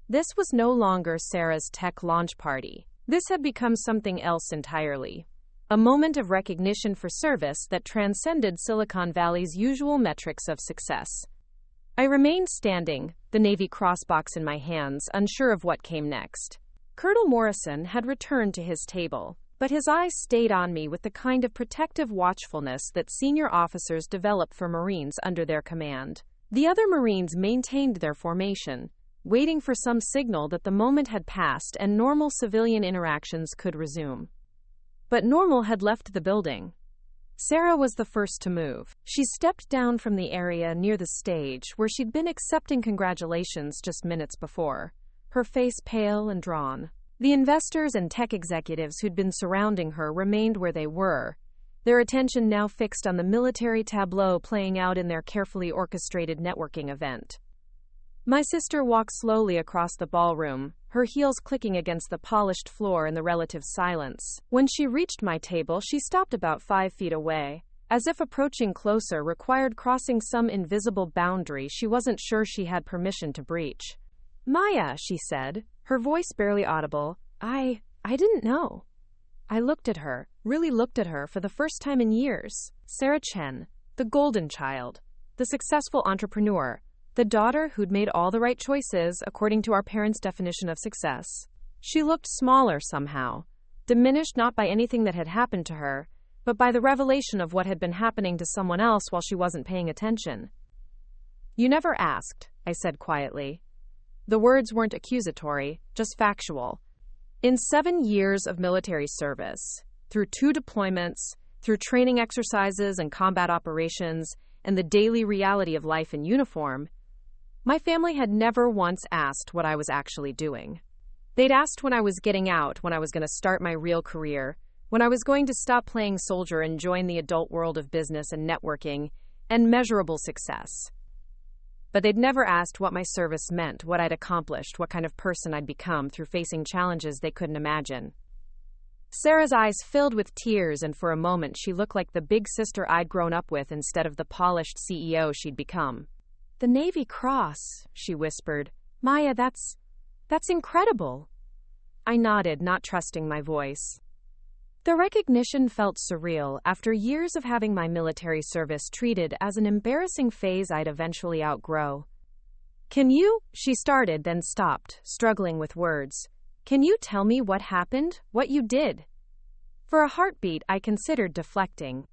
This was no longer Sarah's tech launch party. This had become something else entirely. A moment of recognition for service that transcended Silicon Valley's usual metrics of success. I remained standing, the Navy Crossbox in my hands, unsure of what came next. Colonel Morrison had returned to his table, but his eyes stayed on me with the kind of protective watchfulness that senior officers develop for Marines under their command. The other Marines maintained their formation, waiting for some signal that the moment had passed and normal civilian interactions could resume. But normal had left the building. Sarah was the first to move. She stepped down from the area near the stage where she'd been accepting congratulations just minutes before, her face pale and drawn. The investors and tech executives who'd been surrounding her remained where they were, their attention now fixed on the military tableau playing out in their carefully orchestrated networking event. My sister walked slowly across the ballroom, her heels clicking against the polished floor in the relative silence. When she reached my table, she stopped about 5 feet away, as if approaching closer required crossing some invisible boundary she wasn't sure she had permission to breach. "Maya," she said, her voice barely audible, I didn't know. I looked at her, really looked at her for the first time in years. Sarah Chen, the golden child, the successful entrepreneur, the daughter who'd made all the right choices according to our parents' definition of success. She looked smaller somehow, diminished not by anything that had happened to her, but by the revelation of what had been happening to someone else while she wasn't paying attention. "You never asked," I said quietly. The words weren't accusatory, just factual. In 7 years of military service, through 2 deployments, through training exercises and combat operations, and the daily reality of life in uniform, my family had never once asked what I was actually doing. They'd asked when I was getting out, when I was going to start my real career, when I was going to stop playing soldier and join the adult world of business and networking and measurable success. But they'd never asked what my service meant, what I'd accomplished, what kind of person I'd become through facing challenges they couldn't imagine. Sarah's eyes filled with tears, and for a moment she looked like the big sister I'd grown up with instead of the polished CEO she'd become. "The Navy Cross," she whispered. "Maya, that's incredible." I nodded, not trusting my voice. The recognition felt surreal after years of having my military service treated as an embarrassing phase I'd eventually outgrow. "Can you?" she started, then stopped, struggling with words. "Can you tell me what happened, what you did?" For a heartbeat, I considered deflecting.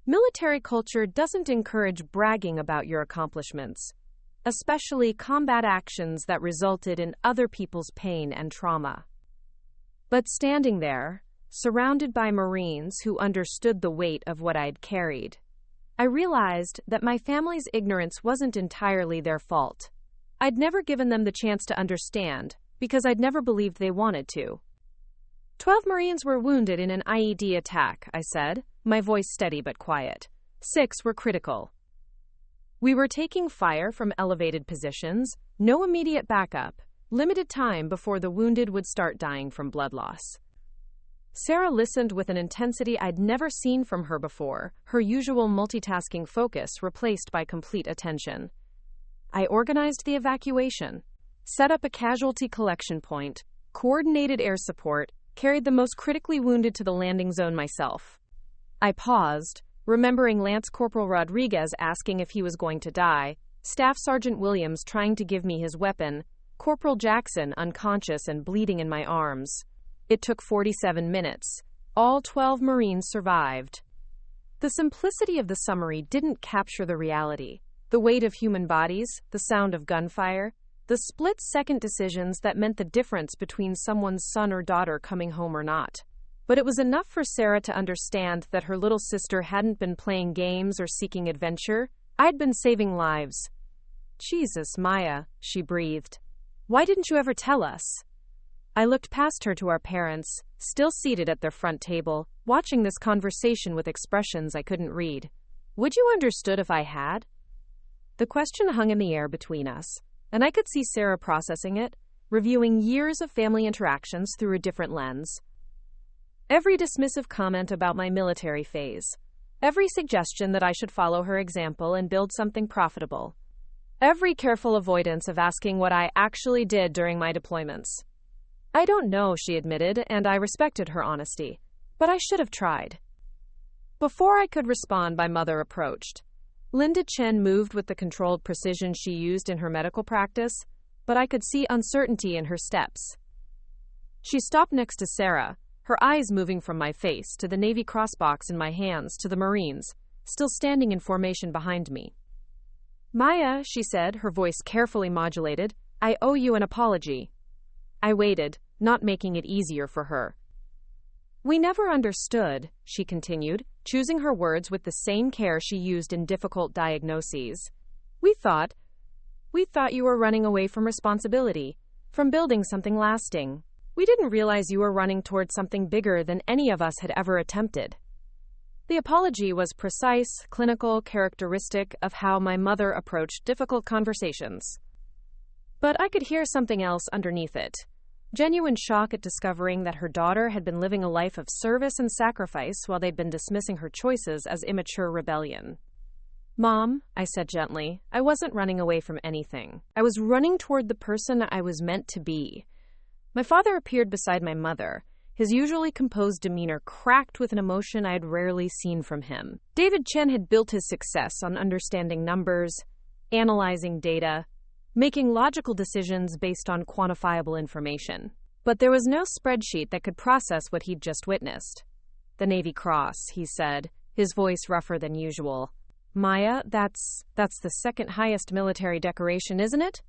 Military culture doesn't encourage bragging about your accomplishments, especially combat actions that resulted in other people's pain and trauma. But standing there, surrounded by Marines who understood the weight of what I'd carried, I realized that my family's ignorance wasn't entirely their fault. I'd never given them the chance to understand, because I'd never believed they wanted to. 12 Marines were wounded in an IED attack, I said, my voice steady but quiet. 6 were critical. We were taking fire from elevated positions, no immediate backup, limited time before the wounded would start dying from blood loss. Sarah listened with an intensity I'd never seen from her before, her usual multitasking focus replaced by complete attention. I organized the evacuation, set up a casualty collection point, coordinated air support, carried the most critically wounded to the landing zone myself. I paused, remembering Lance Corporal Rodriguez asking if he was going to die, Staff Sergeant Williams trying to give me his weapon, Corporal Jackson unconscious and bleeding in my arms. It took 47 minutes. All 12 Marines survived. The simplicity of the summary didn't capture the reality, the weight of human bodies, the sound of gunfire, the split-second decisions that meant the difference between someone's son or daughter coming home or not. But it was enough for Sarah to understand that her little sister hadn't been playing games or seeking adventure. I'd been saving lives. "Jesus, Maya," she breathed. "Why didn't you ever tell us?" I looked past her to our parents, still seated at their front table, watching this conversation with expressions I couldn't read. "Would you understood if I had?" The question hung in the air between us, and I could see Sarah processing it, reviewing years of family interactions through a different lens. Every dismissive comment about my military phase, every suggestion that I should follow her example and build something profitable, every careful avoidance of asking what I actually did during my deployments. "I don't know," she admitted, and I respected her honesty, "but I should have tried." Before I could respond, my mother approached. Linda Chen moved with the controlled precision she used in her medical practice, but I could see uncertainty in her steps. She stopped next to Sarah, her eyes moving from my face to the Navy Cross box in my hands to the Marines, still standing in formation behind me. "Maya," she said, her voice carefully modulated, "I owe you an apology." I waited, not making it easier for her. "We never understood," she continued, choosing her words with the same care she used in difficult diagnoses. We thought you were running away from responsibility, from building something lasting. We didn't realize you were running toward something bigger than any of us had ever attempted." The apology was precise, clinical, characteristic of how my mother approached difficult conversations. But I could hear something else underneath it. Genuine shock at discovering that her daughter had been living a life of service and sacrifice while they'd been dismissing her choices as immature rebellion. "Mom," I said gently, "I wasn't running away from anything. I was running toward the person I was meant to be." My father appeared beside my mother, His usually composed demeanor cracked with an emotion I had rarely seen from him. David Chen had built his success on understanding numbers, analyzing data, making logical decisions based on quantifiable information. But there was no spreadsheet that could process what he'd just witnessed. "The Navy Cross," he said, his voice rougher than usual. "Maya, that's the second highest military decoration, isn't it?"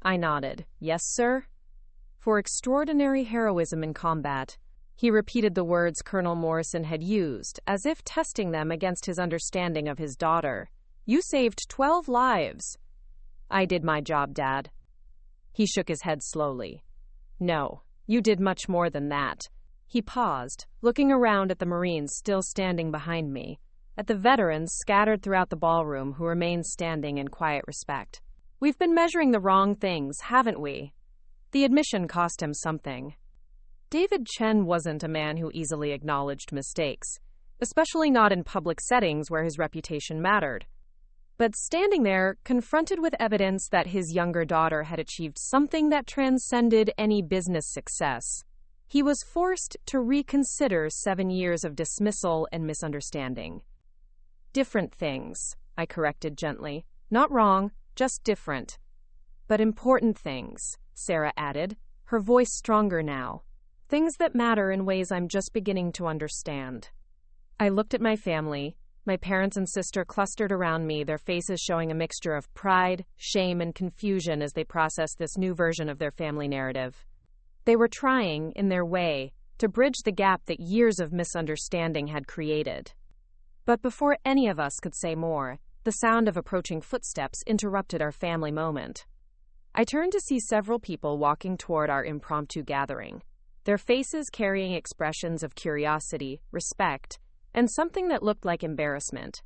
I nodded. "Yes, sir." "For extraordinary heroism in combat." He repeated the words Colonel Morrison had used, as if testing them against his understanding of his daughter. "You saved 12 lives." "I did my job, Dad." He shook his head slowly. "No, you did much more than that." He paused, looking around at the Marines still standing behind me, at the veterans scattered throughout the ballroom who remained standing in quiet respect. "We've been measuring the wrong things, haven't we?" The admission cost him something. David Chen wasn't a man who easily acknowledged mistakes, especially not in public settings where his reputation mattered. But standing there, confronted with evidence that his younger daughter had achieved something that transcended any business success, he was forced to reconsider 7 years of dismissal and misunderstanding. "Different things," I corrected gently. "Not wrong, just different." "But important things," Sarah added, her voice stronger now. "Things that matter in ways I'm just beginning to understand." I looked at my family. My parents and sister clustered around me, their faces showing a mixture of pride, shame, and confusion as they processed this new version of their family narrative. They were trying, in their way, to bridge the gap that years of misunderstanding had created. But before any of us could say more, the sound of approaching footsteps interrupted our family moment. I turned to see several people walking toward our impromptu gathering, their faces carrying expressions of curiosity, respect, and something that looked like embarrassment.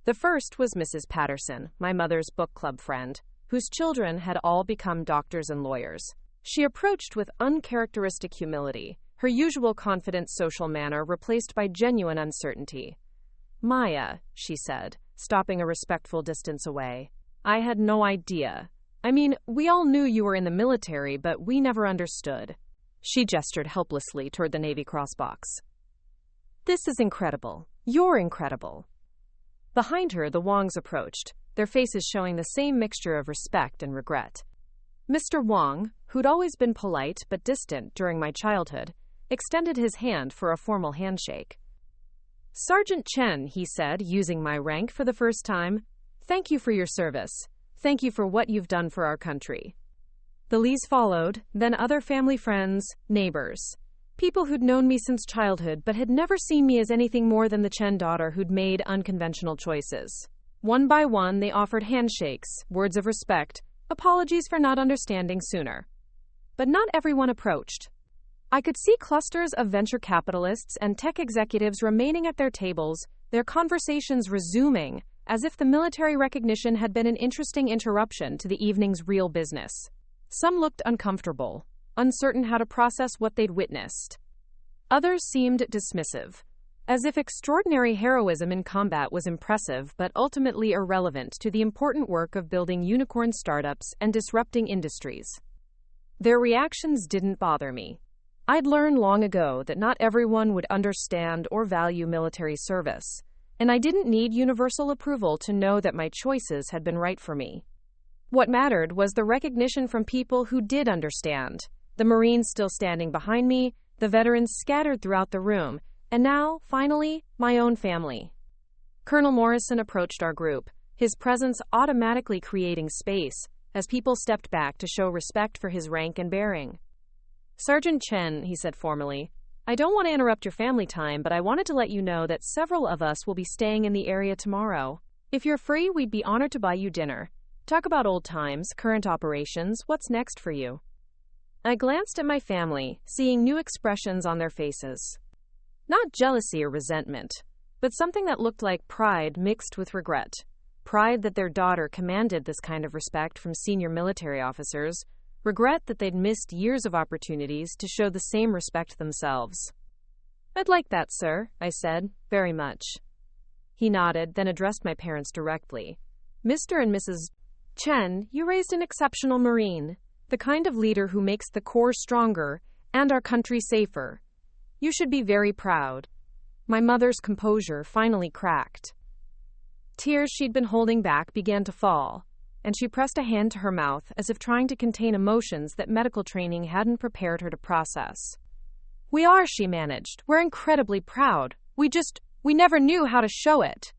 The first was Mrs. Patterson, my mother's book club friend, whose children had all become doctors and lawyers. She approached with uncharacteristic humility, her usual confident social manner replaced by genuine uncertainty. "Maya," she said, stopping a respectful distance away. "I had no idea. I mean, we all knew you were in the military, but we never understood." She gestured helplessly toward the Navy Cross box. "This is incredible. You're incredible." Behind her, the Wongs approached, their faces showing the same mixture of respect and regret. Mr. Wong, who'd always been polite but distant during my childhood, extended his hand for a formal handshake. "Sergeant Chen," he said, using my rank for the first time, "thank you for your service. Thank you for what you've done for our country." The Lees followed, then other family friends, neighbors. People who'd known me since childhood but had never seen me as anything more than the Chen daughter who'd made unconventional choices. One by one, they offered handshakes, words of respect, apologies for not understanding sooner. But not everyone approached. I could see clusters of venture capitalists and tech executives remaining at their tables, their conversations resuming, as if the military recognition had been an interesting interruption to the evening's real business. Some looked uncomfortable, uncertain how to process what they'd witnessed. Others seemed dismissive, as if extraordinary heroism in combat was impressive but ultimately irrelevant to the important work of building unicorn startups and disrupting industries. Their reactions didn't bother me. I'd learned long ago that not everyone would understand or value military service, and I didn't need universal approval to know that my choices had been right for me. What mattered was the recognition from people who did understand. The Marines still standing behind me, the veterans scattered throughout the room, and now, finally, my own family. Colonel Morrison approached our group, his presence automatically creating space as people stepped back to show respect for his rank and bearing. "Sergeant Chen," he said formally, "I don't want to interrupt your family time, but I wanted to let you know that several of us will be staying in the area tomorrow. If you're free, we'd be honored to buy you dinner. Talk about old times, current operations, what's next for you." I glanced at my family, seeing new expressions on their faces. Not jealousy or resentment, but something that looked like pride mixed with regret. Pride that their daughter commanded this kind of respect from senior military officers, regret that they'd missed years of opportunities to show the same respect themselves. "I'd like that, sir," I said, "very much." He nodded, then addressed my parents directly. "Mr. and Mrs. Chen, you raised an exceptional Marine, the kind of leader who makes the Corps stronger and our country safer. You should be very proud. My mother's composure finally cracked. Tears she'd been holding back began to fall, and she pressed a hand to her mouth as if trying to contain emotions that medical training hadn't prepared her to process. We are, she managed. We're incredibly proud. We never knew how to show it.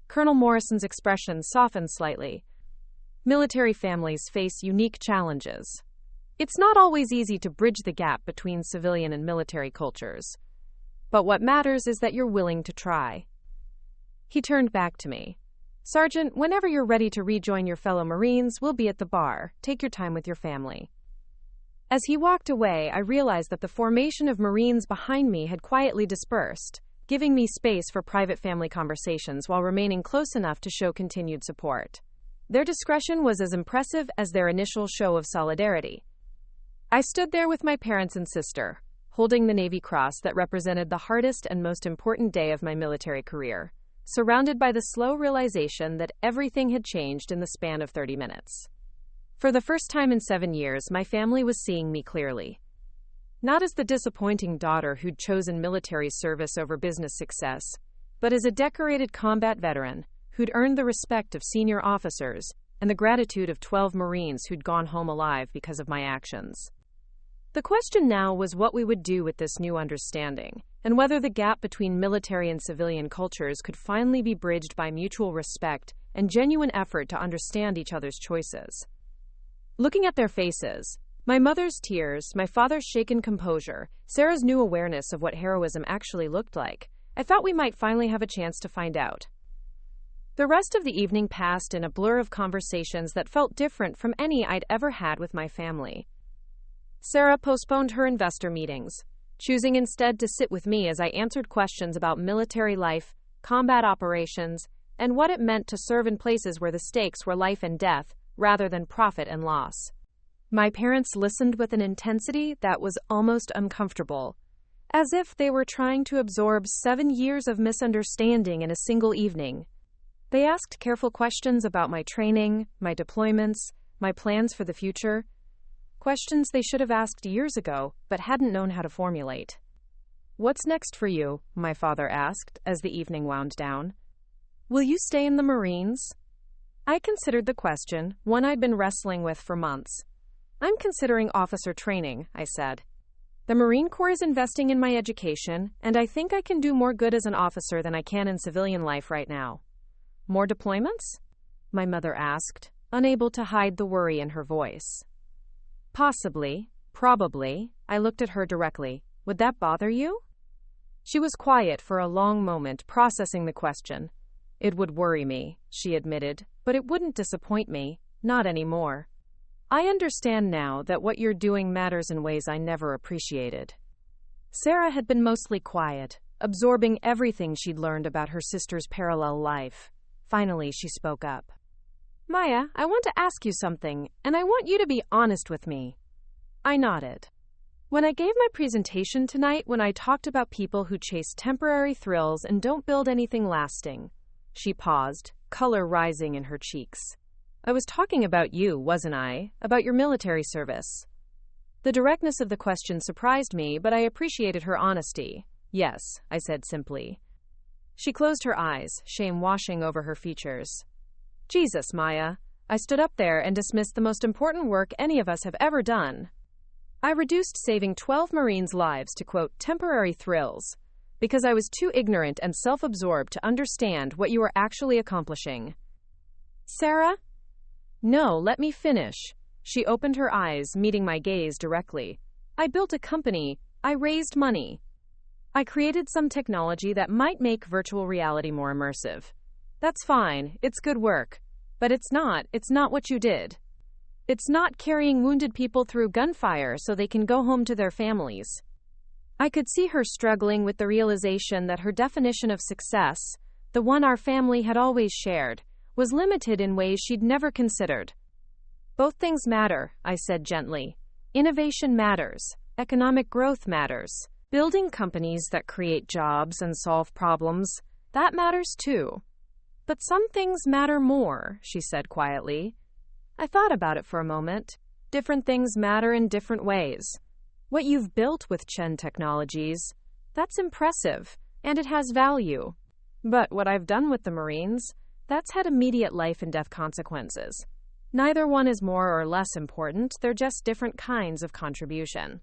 Colonel Morrison's expression softened slightly. Military families face unique challenges. It's not always easy to bridge the gap between civilian and military cultures. But what matters is that you're willing to try. He turned back to me. Sergeant, whenever you're ready to rejoin your fellow Marines, we'll be at the bar. Take your time with your family. As he walked away, I realized that the formation of Marines behind me had quietly dispersed, giving me space for private family conversations while remaining close enough to show continued support. Their discretion was as impressive as their initial show of solidarity. I stood there with my parents and sister, holding the Navy Cross that represented the hardest and most important day of my military career, surrounded by the slow realization that everything had changed in the span of 30 minutes. For the first time in 7 years, my family was seeing me clearly. Not as the disappointing daughter who'd chosen military service over business success, but as a decorated combat veteran who'd earned the respect of senior officers and the gratitude of 12 Marines who'd gone home alive because of my actions. The question now was what we would do with this new understanding, and whether the gap between military and civilian cultures could finally be bridged by mutual respect and genuine effort to understand each other's choices. Looking at their faces, my mother's tears, my father's shaken composure, Sarah's new awareness of what heroism actually looked like, I thought we might finally have a chance to find out. The rest of the evening passed in a blur of conversations that felt different from any I'd ever had with my family. Sarah postponed her investor meetings, choosing instead to sit with me as I answered questions about military life, combat operations, and what it meant to serve in places where the stakes were life and death rather than profit and loss. My parents listened with an intensity that was almost uncomfortable, as if they were trying to absorb 7 years of misunderstanding in a single evening. They asked careful questions about my training, my deployments, my plans for the future, questions they should have asked years ago, but hadn't known how to formulate. What's next for you? My father asked as the evening wound down. Will you stay in the Marines? I considered the question, one I'd been wrestling with for months. I'm considering officer training, I said. The Marine Corps is investing in my education, and I think I can do more good as an officer than I can in civilian life right now. More deployments? My mother asked, unable to hide the worry in her voice. Possibly, probably, I looked at her directly. Would that bother you? She was quiet for a long moment, processing the question. It would worry me, she admitted, but it wouldn't disappoint me, not anymore. I understand now that what you're doing matters in ways I never appreciated. Sarah had been mostly quiet, absorbing everything she'd learned about her sister's parallel life. Finally, she spoke up. Maya, I want to ask you something, and I want you to be honest with me. I nodded. When I gave my presentation tonight, when I talked about people who chase temporary thrills and don't build anything lasting, she paused, color rising in her cheeks. I was talking about you, wasn't I? About your military service. The directness of the question surprised me, but I appreciated her honesty. Yes, I said simply. She closed her eyes, shame washing over her features. Jesus, Maya. I stood up there and dismissed the most important work any of us have ever done. I reduced saving 12 Marines' lives to, quote, temporary thrills, because I was too ignorant and self-absorbed to understand what you were actually accomplishing. Sarah? No, let me finish. She opened her eyes, meeting my gaze directly. I built a company. I raised money. I created some technology that might make virtual reality more immersive. That's fine. It's good work. But it's not what you did. It's not carrying wounded people through gunfire so they can go home to their families. I could see her struggling with the realization that her definition of success, the one our family had always shared, was limited in ways she'd never considered. Both things matter, I said gently. Innovation matters. Economic growth matters. Building companies that create jobs and solve problems, that matters too. But some things matter more, she said quietly. I thought about it for a moment. Different things matter in different ways. What you've built with Chen Technologies, That's impressive, and it has value. But what I've done with the Marines, that's had immediate life and death consequences. Neither one is more or less important, they're just different kinds of contribution.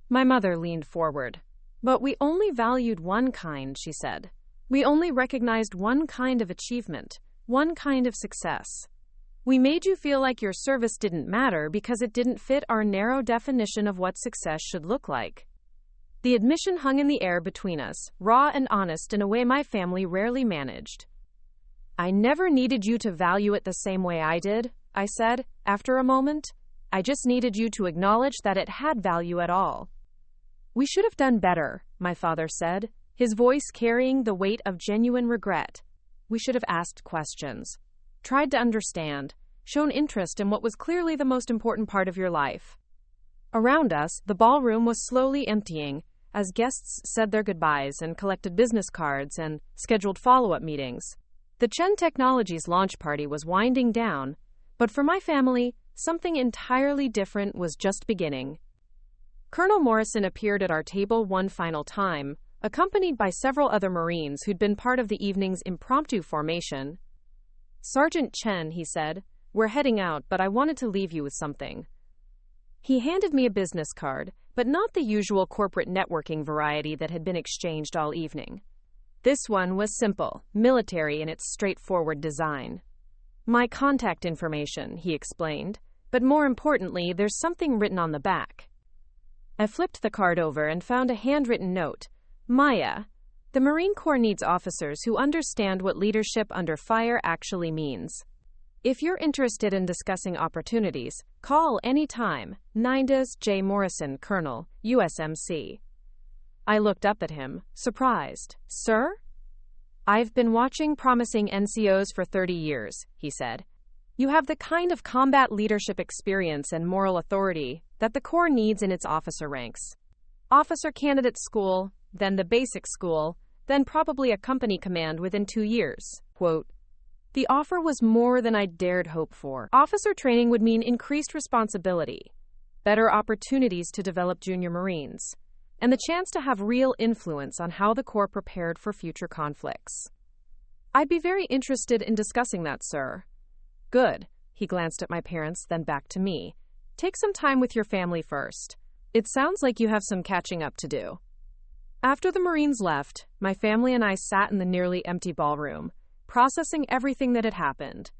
My mother leaned forward. But we only valued one kind, she said. We only recognized one kind of achievement, one kind of success. We made you feel like your service didn't matter because it didn't fit our narrow definition of what success should look like. The admission hung in the air between us, raw and honest in a way my family rarely managed. I never needed you to value it the same way I did, I said, after a moment. I just needed you to acknowledge that it had value at all. We should have done better, my father said, his voice carrying the weight of genuine regret. We should have asked questions, tried to understand, shown interest in what was clearly the most important part of your life. Around us, the ballroom was slowly emptying, as guests said their goodbyes and collected business cards and scheduled follow-up meetings. The Chen Technologies launch party was winding down, but for my family, something entirely different was just beginning. Colonel Morrison appeared at our table one final time, accompanied by several other Marines who'd been part of the evening's impromptu formation. Sergeant Chen, he said, we're heading out, but I wanted to leave you with something. He handed me a business card, but not the usual corporate networking variety that had been exchanged all evening. This one was simple, military in its straightforward design. My contact information, he explained, but more importantly, there's something written on the back. I flipped the card over and found a handwritten note. Maya, the Marine Corps needs officers who understand what leadership under fire actually means. If you're interested in discussing opportunities, call anytime. Nindas J. Morrison, Colonel, USMC. I looked up at him, surprised. Sir? I've been watching promising NCOs for 30 years, he said. You have the kind of combat leadership experience and moral authority that the Corps needs in its officer ranks. Officer candidate school, then the basic school, then probably a company command within 2 years. Quote, the offer was more than I dared hope for. Officer training would mean increased responsibility, better opportunities to develop junior Marines, and the chance to have real influence on how the Corps prepared for future conflicts. I'd be very interested in discussing that, sir. Good. He glanced at my parents, then back to me. Take some time with your family first. It sounds like you have some catching up to do. After the Marines left, my family and I sat in the nearly empty ballroom, processing everything that had happened.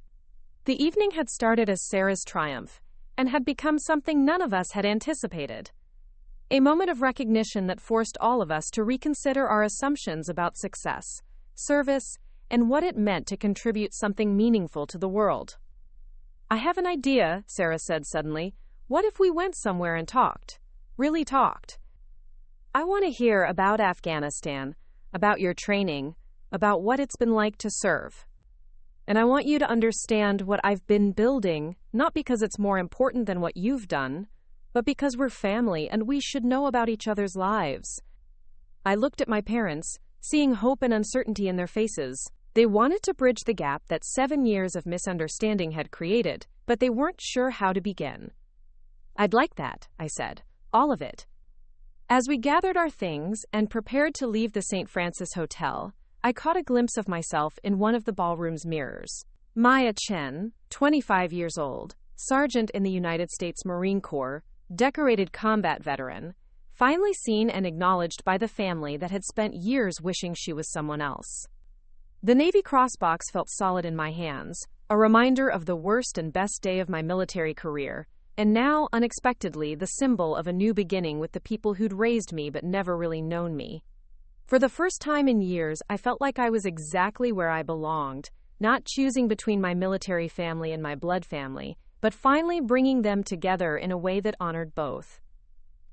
The evening had started as Sarah's triumph, and had become something none of us had anticipated. A moment of recognition that forced all of us to reconsider our assumptions about success, service, and what it meant to contribute something meaningful to the world. I have an idea, Sarah said suddenly. What if we went somewhere and talked? Really talked? I want to hear about Afghanistan, about your training, about what it's been like to serve. And I want you to understand what I've been building, not because it's more important than what you've done, but because we're family and we should know about each other's lives. I looked at my parents, seeing hope and uncertainty in their faces. They wanted to bridge the gap that 7 years of misunderstanding had created, but they weren't sure how to begin. I'd like that, I said. All of it. As we gathered our things and prepared to leave the St. Francis Hotel, I caught a glimpse of myself in one of the ballroom's mirrors. Maya Chen, 25 years old, sergeant in the United States Marine Corps, decorated combat veteran, finally seen and acknowledged by the family that had spent years wishing she was someone else. The Navy Cross box felt solid in my hands, a reminder of the worst and best day of my military career, and now, unexpectedly, the symbol of a new beginning with the people who'd raised me but never really known me. For the first time in years, I felt like I was exactly where I belonged, not choosing between my military family and my blood family, but finally bringing them together in a way that honored both.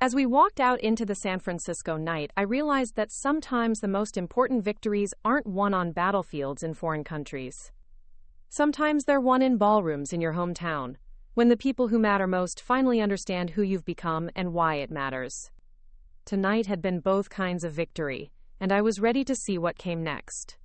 As we walked out into the San Francisco night, I realized that sometimes the most important victories aren't won on battlefields in foreign countries. Sometimes they're won in ballrooms in your hometown, when the people who matter most finally understand who you've become and why it matters. Tonight had been both kinds of victory, and I was ready to see what came next.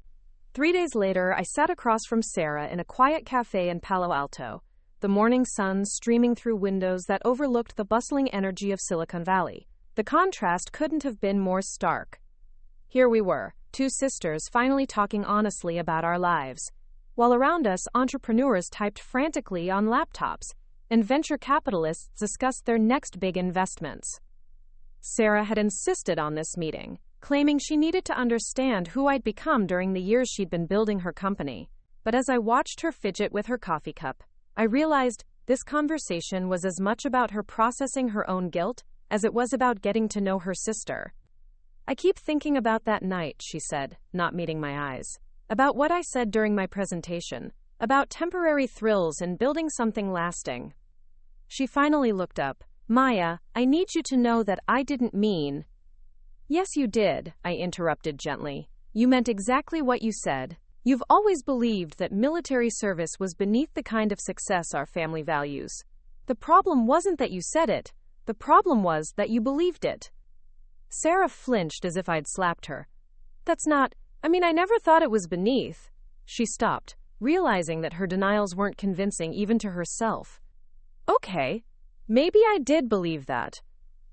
3 days later, I sat across from Sarah in a quiet cafe in Palo Alto, the morning sun streaming through windows that overlooked the bustling energy of Silicon Valley. The contrast couldn't have been more stark. Here we were, two sisters finally talking honestly about our lives, while around us entrepreneurs typed frantically on laptops, and venture capitalists discussed their next big investments. Sarah had insisted on this meeting, claiming she needed to understand who I'd become during the years she'd been building her company. But as I watched her fidget with her coffee cup, I realized this conversation was as much about her processing her own guilt as it was about getting to know her sister. I keep thinking about that night, she said, not meeting my eyes. About what I said during my presentation, about temporary thrills and building something lasting. She finally looked up. Maya, I need you to know that I didn't mean. Yes, you did, I interrupted gently. You meant exactly what you said. You've always believed that military service was beneath the kind of success our family values. The problem wasn't that you said it. The problem was that you believed it. Sarah flinched as if I'd slapped her. I never thought it was beneath. She stopped, realizing that her denials weren't convincing even to herself. Okay, maybe I did believe that.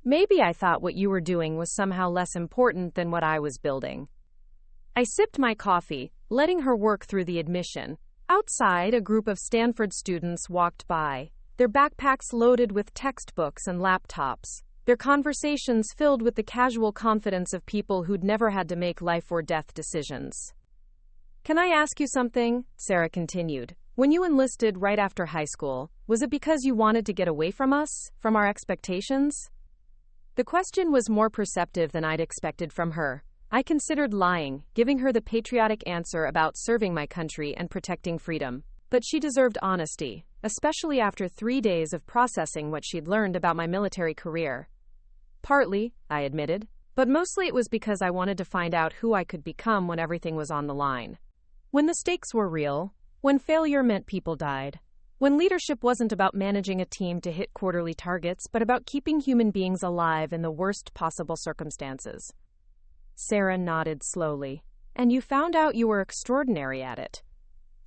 Maybe I thought what you were doing was somehow less important than what I was building. I sipped my coffee, letting her work through the admission. Outside, a group of Stanford students walked by, their backpacks loaded with textbooks and laptops, their conversations filled with the casual confidence of people who'd never had to make life or death decisions. Can I ask you something? Sarah continued. When you enlisted right after high school, was it because you wanted to get away from us, from our expectations? The question was more perceptive than I'd expected from her. I considered lying, giving her the patriotic answer about serving my country and protecting freedom. But she deserved honesty, especially after 3 days of processing what she'd learned about my military career. Partly, I admitted, but mostly it was because I wanted to find out who I could become when everything was on the line. When the stakes were real, when failure meant people died, when leadership wasn't about managing a team to hit quarterly targets, but about keeping human beings alive in the worst possible circumstances. Sarah nodded slowly. And you found out you were extraordinary at it.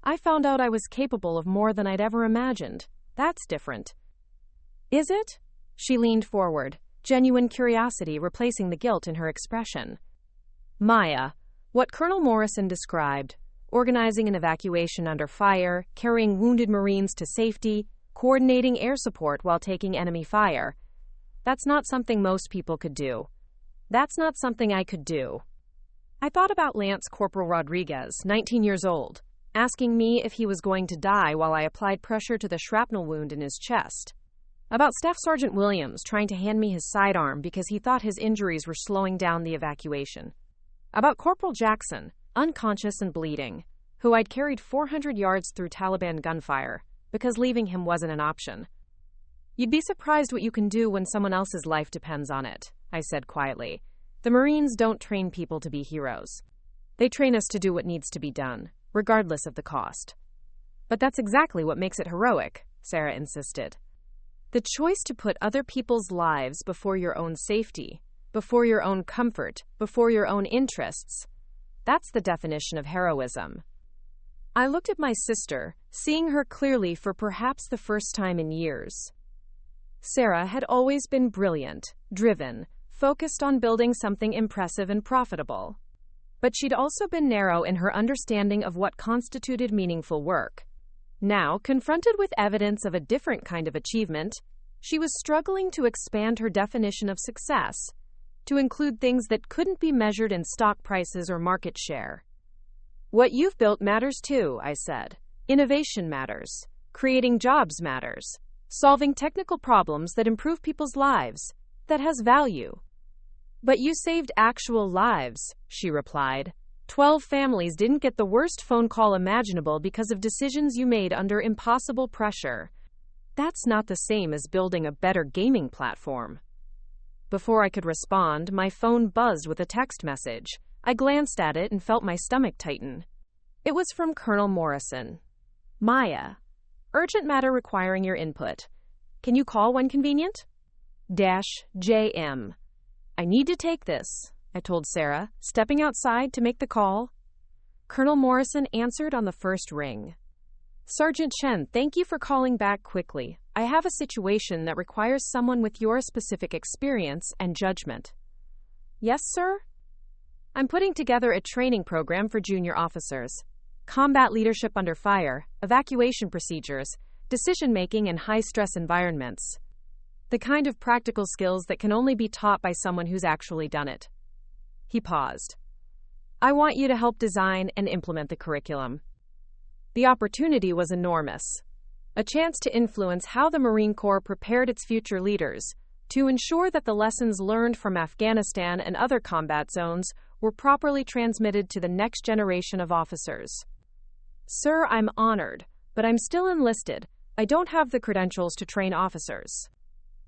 I found out I was capable of more than I'd ever imagined. That's different. Is it? She leaned forward, genuine curiosity replacing the guilt in her expression. Maya, what Colonel Morrison described, organizing an evacuation under fire, carrying wounded Marines to safety, coordinating air support while taking enemy fire, that's not something most people could do. That's not something I could do. I thought about Lance Corporal Rodriguez, 19 years old, asking me if he was going to die while I applied pressure to the shrapnel wound in his chest. About Staff Sergeant Williams trying to hand me his sidearm because he thought his injuries were slowing down the evacuation. About Corporal Jackson, unconscious and bleeding, who I'd carried 400 yards through Taliban gunfire because leaving him wasn't an option. You'd be surprised what you can do when someone else's life depends on it, I said quietly. The Marines don't train people to be heroes. They train us to do what needs to be done, regardless of the cost. But that's exactly what makes it heroic, Sarah insisted. The choice to put other people's lives before your own safety, before your own comfort, before your own interests, that's the definition of heroism. I looked at my sister, seeing her clearly for perhaps the first time in years. Sarah had always been brilliant, driven, focused on building something impressive and profitable. But she'd also been narrow in her understanding of what constituted meaningful work. Now, confronted with evidence of a different kind of achievement, she was struggling to expand her definition of success, to include things that couldn't be measured in stock prices or market share. What you've built matters too, I said. Innovation matters. Creating jobs matters. Solving technical problems that improve people's lives, that has value. But you saved actual lives, she replied. 12 families didn't get the worst phone call imaginable because of decisions you made under impossible pressure. That's not the same as building a better gaming platform. Before I could respond, my phone buzzed with a text message. I glanced at it and felt my stomach tighten. It was from Colonel Morrison. Maya, urgent matter requiring your input. Can you call when convenient? JM. I need to take this, I told Sarah, stepping outside to make the call. Colonel Morrison answered on the first ring. Sergeant Chen, thank you for calling back quickly. I have a situation that requires someone with your specific experience and judgment. Yes, sir? I'm putting together a training program for junior officers. Combat leadership under fire, evacuation procedures, decision-making in high-stress environments. The kind of practical skills that can only be taught by someone who's actually done it. He paused. I want you to help design and implement the curriculum. The opportunity was enormous. A chance to influence how the Marine Corps prepared its future leaders, to ensure that the lessons learned from Afghanistan and other combat zones were properly transmitted to the next generation of officers. Sir, I'm honored, but I'm still enlisted. I don't have the credentials to train officers.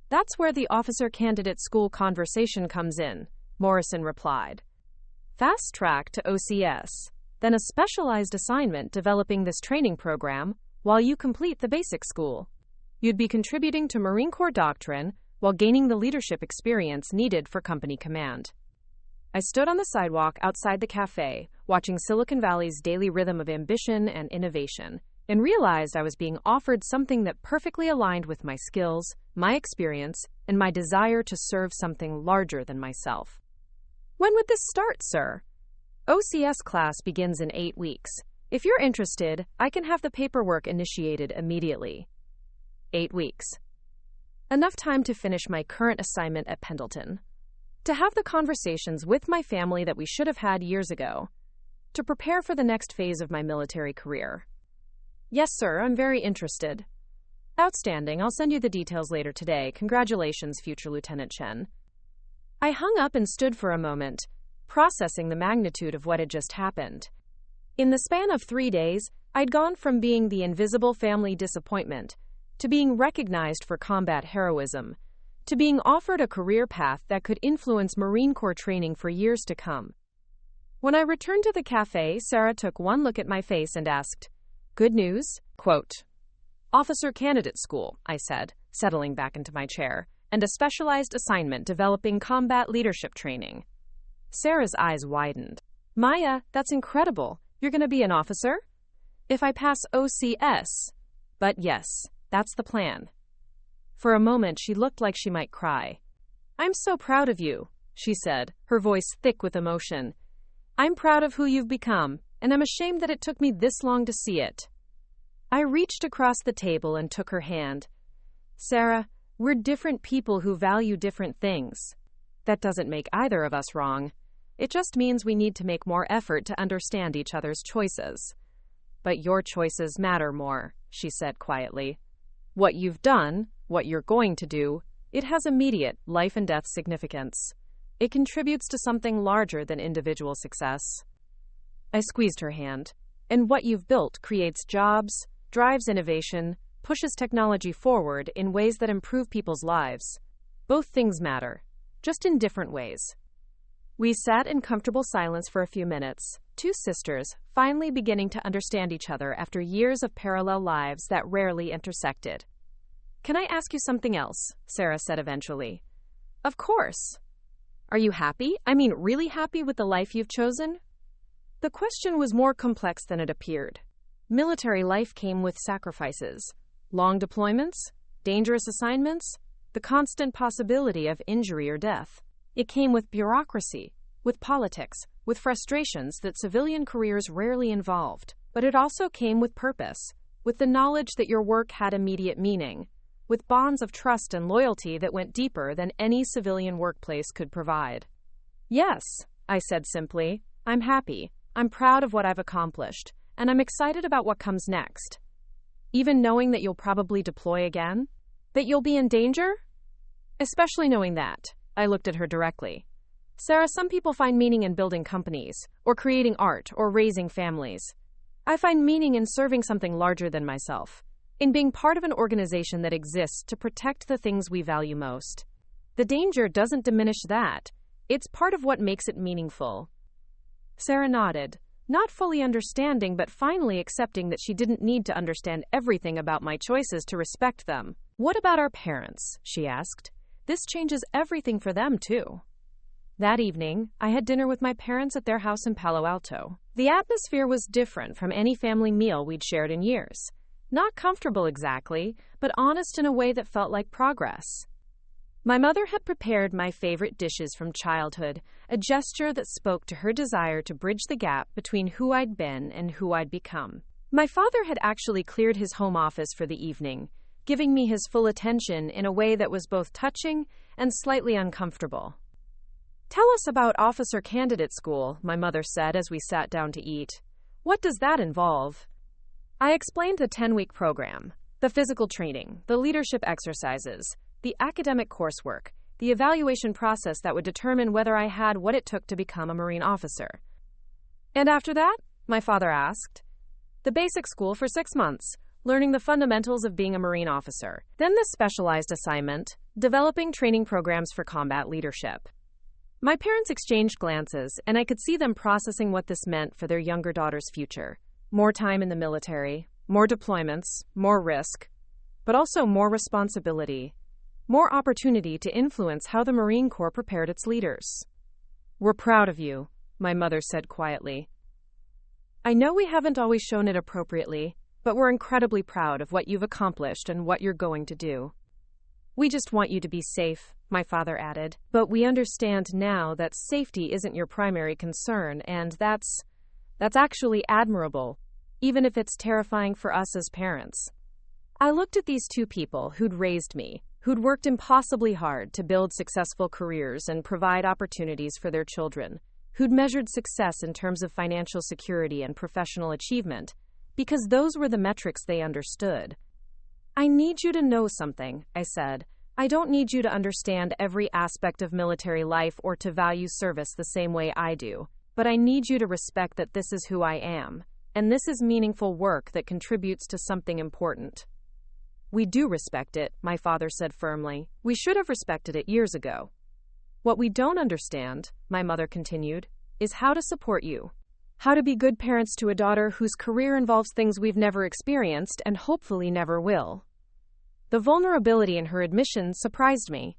That's where the officer candidate school conversation comes in, Morrison replied. Fast track to OCS, then a specialized assignment developing this training program while you complete the basic school. You'd be contributing to Marine Corps doctrine while gaining the leadership experience needed for company command. I stood on the sidewalk outside the cafe, watching Silicon Valley's daily rhythm of ambition and innovation, and realized I was being offered something that perfectly aligned with my skills, my experience, and my desire to serve something larger than myself. When would this start, sir? OCS class begins in 8 weeks. If you're interested, I can have the paperwork initiated immediately. 8 weeks. Enough time to finish my current assignment at Pendleton. To have the conversations with my family that we should have had years ago. To prepare for the next phase of my military career. Yes, sir, I'm very interested. Outstanding. I'll send you the details later today. Congratulations, future Lieutenant Chen. I hung up and stood for a moment, processing the magnitude of what had just happened. In the span of 3 days, I'd gone from being the invisible family disappointment to being recognized for combat heroism, to being offered a career path that could influence Marine Corps training for years to come. When I returned to the cafe, Sarah took one look at my face and asked, "Good news?" Quote, "Officer Candidate School," I said, settling back into my chair, "and a specialized assignment developing combat leadership training." Sarah's eyes widened. "Maya, that's incredible. You're going to be an officer?" "If I pass OCS." "But yes, that's the plan." For a moment, she looked like she might cry. "I'm so proud of you," she said, her voice thick with emotion. "I'm proud of who you've become, and I'm ashamed that it took me this long to see it." I reached across the table and took her hand. "Sarah, we're different people who value different things. That doesn't make either of us wrong. It just means we need to make more effort to understand each other's choices. But your choices matter more," she said quietly. "What you've done, what you're going to do, it has immediate life and death significance. It contributes to something larger than individual success." I squeezed her hand. "And what you've built creates jobs, drives innovation, pushes technology forward in ways that improve people's lives. Both things matter, just in different ways." We sat in comfortable silence for a few minutes, two sisters, finally beginning to understand each other after years of parallel lives that rarely intersected. "Can I ask you something else?" Sarah said eventually. "Of course. Are you happy? I mean, really happy with the life you've chosen?" The question was more complex than it appeared. Military life came with sacrifices, long deployments, dangerous assignments, the constant possibility of injury or death. It came with bureaucracy, with politics, with frustrations that civilian careers rarely involved. But it also came with purpose, with the knowledge that your work had immediate meaning, with bonds of trust and loyalty that went deeper than any civilian workplace could provide. "Yes," I said simply, "I'm happy. I'm proud of what I've accomplished, and I'm excited about what comes next. Even knowing that you'll probably deploy again? That you'll be in danger? Especially knowing that." I looked at her directly. "Sarah, some people find meaning in building companies, or creating art, or raising families. I find meaning in serving something larger than myself, in being part of an organization that exists to protect the things we value most. The danger doesn't diminish that. It's part of what makes it meaningful." Sarah nodded, not fully understanding but finally accepting that she didn't need to understand everything about my choices to respect them. "What about our parents?" she asked. "This changes everything for them, too." That evening, I had dinner with my parents at their house in Palo Alto. The atmosphere was different from any family meal we'd shared in years. Not comfortable exactly, but honest in a way that felt like progress. My mother had prepared my favorite dishes from childhood, a gesture that spoke to her desire to bridge the gap between who I'd been and who I'd become. My father had actually cleared his home office for the evening, giving me his full attention in a way that was both touching and slightly uncomfortable. "Tell us about Officer Candidate School," my mother said as we sat down to eat. "What does that involve?" I explained the 10-week program, the physical training, the leadership exercises, the academic coursework, the evaluation process that would determine whether I had what it took to become a Marine officer. "And after that?" my father asked. "The basic school for 6 months, learning the fundamentals of being a Marine officer. Then the specialized assignment, developing training programs for combat leadership." My parents exchanged glances, and I could see them processing what this meant for their younger daughter's future. More time in the military, more deployments, more risk, but also more responsibility, more opportunity to influence how the Marine Corps prepared its leaders. "We're proud of you," my mother said quietly. "I know we haven't always shown it appropriately, but we're incredibly proud of what you've accomplished and what you're going to do. We just want you to be safe," my father added. "But we understand now that safety isn't your primary concern, and that's actually admirable, even if it's terrifying for us as parents." I looked at these two people who'd raised me, who'd worked impossibly hard to build successful careers and provide opportunities for their children, who'd measured success in terms of financial security and professional achievement, because those were the metrics they understood. "I need you to know something," I said. "I don't need you to understand every aspect of military life or to value service the same way I do, but I need you to respect that this is who I am, and this is meaningful work that contributes to something important." "We do respect it," my father said firmly. "We should have respected it years ago. What we don't understand," my mother continued, "is how to support you. How to be good parents to a daughter whose career involves things we've never experienced and hopefully never will." The vulnerability in her admission surprised me.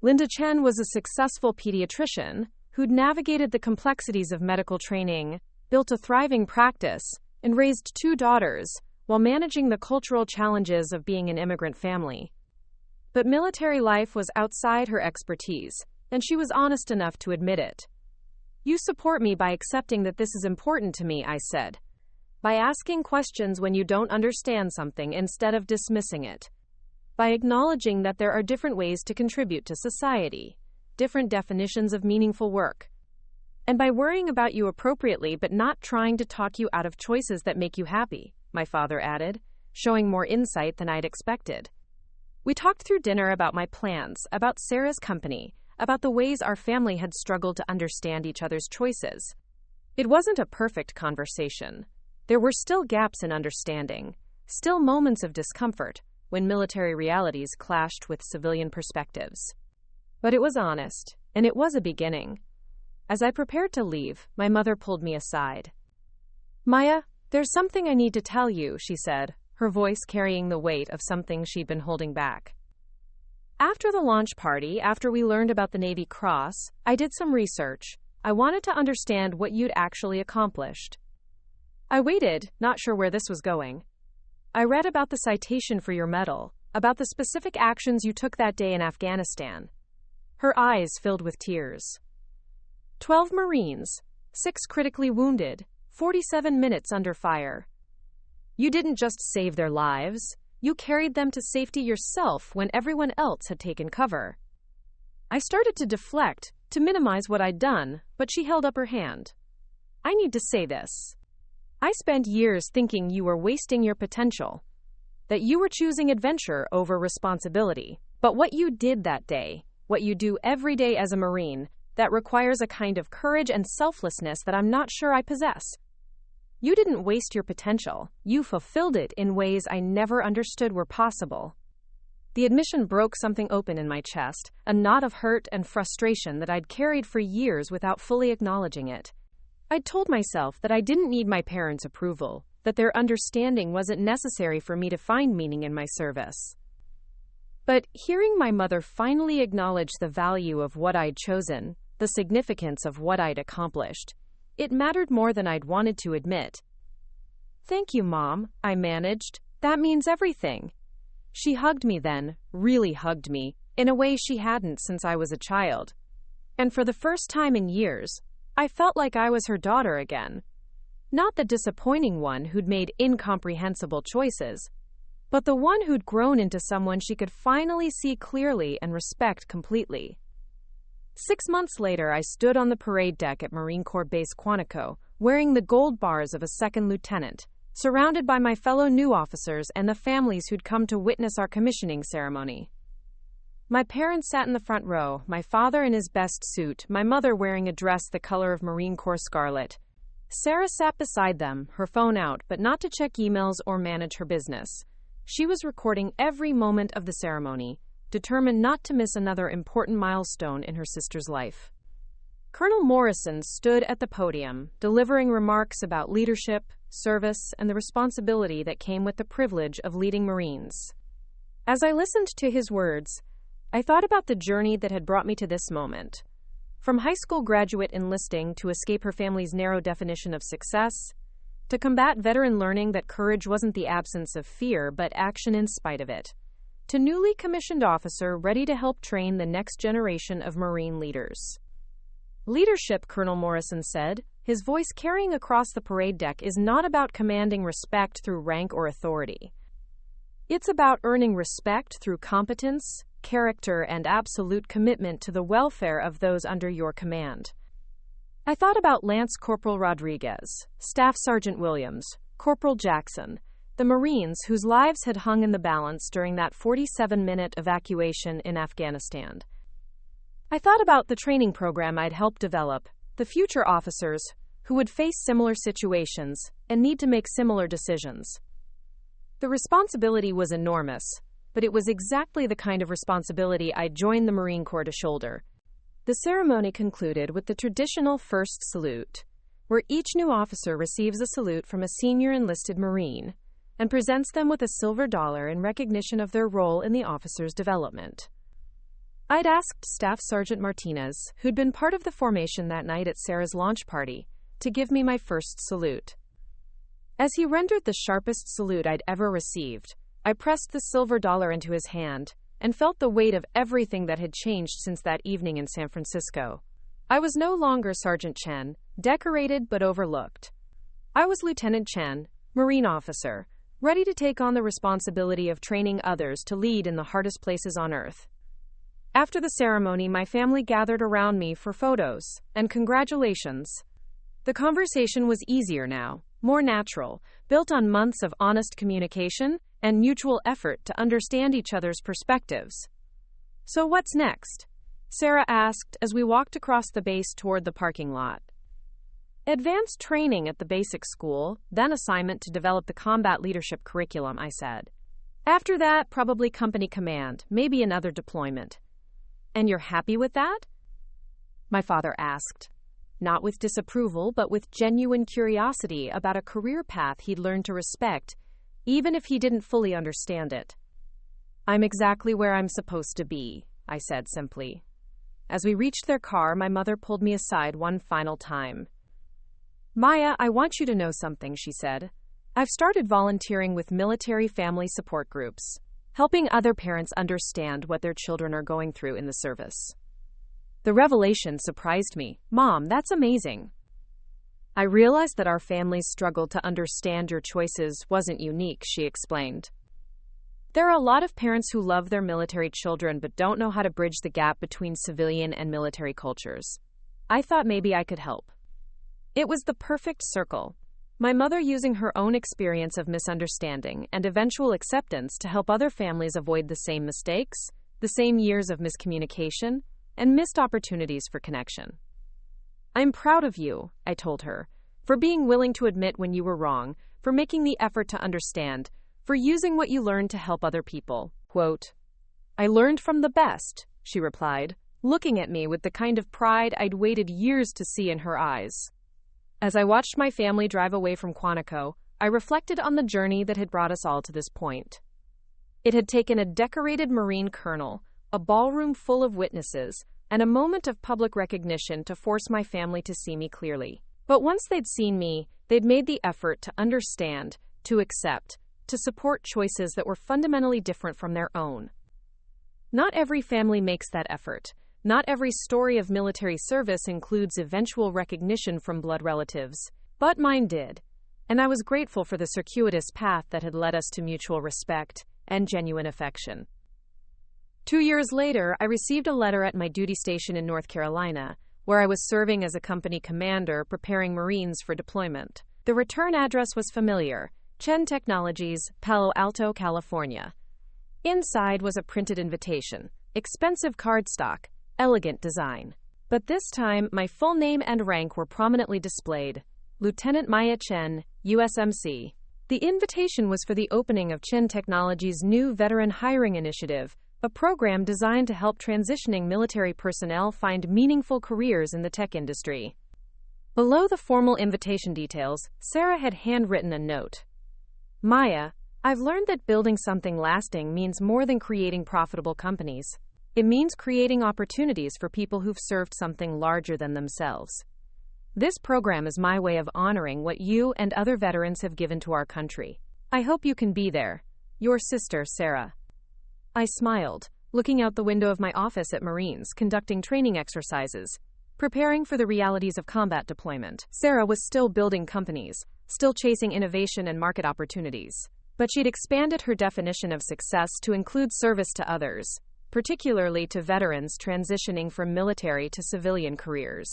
Linda Chen was a successful pediatrician who'd navigated the complexities of medical training, built a thriving practice, and raised 2 daughters, while managing the cultural challenges of being an immigrant family. But military life was outside her expertise, and she was honest enough to admit it. "You support me by accepting that this is important to me," I said. "By asking questions when you don't understand something instead of dismissing it. By acknowledging that there are different ways to contribute to society, different definitions of meaningful work. And by worrying about you appropriately but not trying to talk you out of choices that make you happy," my father added, showing more insight than I'd expected. We talked through dinner about my plans, about Sarah's company, about the ways our family had struggled to understand each other's choices. It wasn't a perfect conversation. There were still gaps in understanding, still moments of discomfort when military realities clashed with civilian perspectives. But it was honest, and it was a beginning. As I prepared to leave, my mother pulled me aside. "Maya, there's something I need to tell you," she said, her voice carrying the weight of something she'd been holding back. "After the launch party, after we learned about the Navy Cross, I did some research. I wanted to understand what you'd actually accomplished." I waited, not sure where this was going. "I read about the citation for your medal, about the specific actions you took that day in Afghanistan." Her eyes filled with tears. 12 Marines, 6 critically wounded, 47 minutes under fire. You didn't just save their lives, you carried them to safety yourself when everyone else had taken cover. I started to deflect, to minimize what I'd done, but she held up her hand. "I need to say this. I spent years thinking you were wasting your potential, that you were choosing adventure over responsibility. But what you did that day, what you do every day as a Marine, that requires a kind of courage and selflessness that I'm not sure I possess. You didn't waste your potential, you fulfilled it in ways I never understood were possible." The admission broke something open in my chest, a knot of hurt and frustration that I'd carried for years without fully acknowledging it. I'd told myself that I didn't need my parents' approval, that their understanding wasn't necessary for me to find meaning in my service. But hearing my mother finally acknowledge the value of what I'd chosen, the significance of what I'd accomplished, it mattered more than I'd wanted to admit. "Thank you, Mom," I managed. "That means everything." She hugged me then, really hugged me, in a way she hadn't since I was a child. And for the first time in years, I felt like I was her daughter again. Not the disappointing one who'd made incomprehensible choices, but the one who'd grown into someone she could finally see clearly and respect completely. 6 months later, I stood on the parade deck at Marine Corps Base Quantico, wearing the gold bars of a second lieutenant, surrounded by my fellow new officers and the families who'd come to witness our commissioning ceremony. My parents sat in the front row, my father in his best suit, my mother wearing a dress the color of Marine Corps scarlet. Sarah sat beside them, her phone out, but not to check emails or manage her business. She was recording every moment of the ceremony, determined not to miss another important milestone in her sister's life. Colonel Morrison stood at the podium, delivering remarks about leadership, service, and the responsibility that came with the privilege of leading Marines. As I listened to his words, I thought about the journey that had brought me to this moment. From high school graduate enlisting to escape her family's narrow definition of success, to combat veteran learning that courage wasn't the absence of fear but action in spite of it, to newly commissioned officer ready to help train the next generation of Marine leaders. Leadership, Colonel Morrison said, his voice carrying across the parade deck, is not about commanding respect through rank or authority. It's about earning respect through competence, character, and absolute commitment to the welfare of those under your command. I thought about Lance Corporal Rodriguez, Staff Sergeant Williams, Corporal Jackson, the Marines whose lives had hung in the balance during that 47-minute evacuation in Afghanistan. I thought about the training program I'd helped develop, the future officers who would face similar situations and need to make similar decisions. The responsibility was enormous, but it was exactly the kind of responsibility I'd joined the Marine Corps to shoulder. The ceremony concluded with the traditional first salute, where each new officer receives a salute from a senior enlisted Marine and presents them with a silver dollar in recognition of their role in the officer's development. I'd asked Staff Sergeant Martinez, who'd been part of the formation that night at Sarah's launch party, to give me my first salute. As he rendered the sharpest salute I'd ever received, I pressed the silver dollar into his hand and felt the weight of everything that had changed since that evening in San Francisco. I was no longer Sergeant Chen, decorated but overlooked. I was Lieutenant Chen, Marine officer, ready to take on the responsibility of training others to lead in the hardest places on Earth. After the ceremony, my family gathered around me for photos and congratulations. The conversation was easier now, more natural, built on months of honest communication and mutual effort to understand each other's perspectives. "So what's next?" Sarah asked as we walked across the base toward the parking lot. "Advanced training at the basic school, then assignment to develop the combat leadership curriculum," I said. "After that, probably company command, maybe another deployment." "And you're happy with that?" my father asked, not with disapproval but with genuine curiosity about a career path he'd learned to respect, even if he didn't fully understand it. "I'm exactly where I'm supposed to be," I said simply. As we reached their car, my mother pulled me aside one final time. "Maya, I want you to know something," she said. "I've started volunteering with military family support groups, helping other parents understand what their children are going through in the service." The revelation surprised me. "Mom, that's amazing." "I realized that our family's struggle to understand your choices wasn't unique," she explained. "There are a lot of parents who love their military children but don't know how to bridge the gap between civilian and military cultures. I thought maybe I could help." It was the perfect circle. My mother using her own experience of misunderstanding and eventual acceptance to help other families avoid the same mistakes, the same years of miscommunication, and missed opportunities for connection. "I'm proud of you," I told her, "for being willing to admit when you were wrong, for making the effort to understand, for using what you learned to help other people." Quote, "I learned from the best," she replied, looking at me with the kind of pride I'd waited years to see in her eyes. As I watched my family drive away from Quantico, I reflected on the journey that had brought us all to this point. It had taken a decorated Marine colonel, a ballroom full of witnesses, and a moment of public recognition to force my family to see me clearly. But once they'd seen me, they'd made the effort to understand, to accept, to support choices that were fundamentally different from their own. Not every family makes that effort. Not every story of military service includes eventual recognition from blood relatives. But mine did. And I was grateful for the circuitous path that had led us to mutual respect and genuine affection. 2 years later, I received a letter at my duty station in North Carolina, where I was serving as a company commander preparing Marines for deployment. The return address was familiar: Chen Technologies, Palo Alto, California. Inside was a printed invitation, expensive cardstock, elegant design. But this time, my full name and rank were prominently displayed: Lieutenant Maya Chen, USMC. The invitation was for the opening of Chen Technologies' new veteran hiring initiative, a program designed to help transitioning military personnel find meaningful careers in the tech industry. Below the formal invitation details, Sarah had handwritten a note. Maya, I've learned that building something lasting means more than creating profitable companies. It means creating opportunities for people who've served something larger than themselves. This program is my way of honoring what you and other veterans have given to our country. I hope you can be there. Your sister, Sarah. I smiled, looking out the window of my office at Marines conducting training exercises, preparing for the realities of combat deployment. Sarah was still building companies, still chasing innovation and market opportunities. But she'd expanded her definition of success to include service to others, particularly to veterans transitioning from military to civilian careers.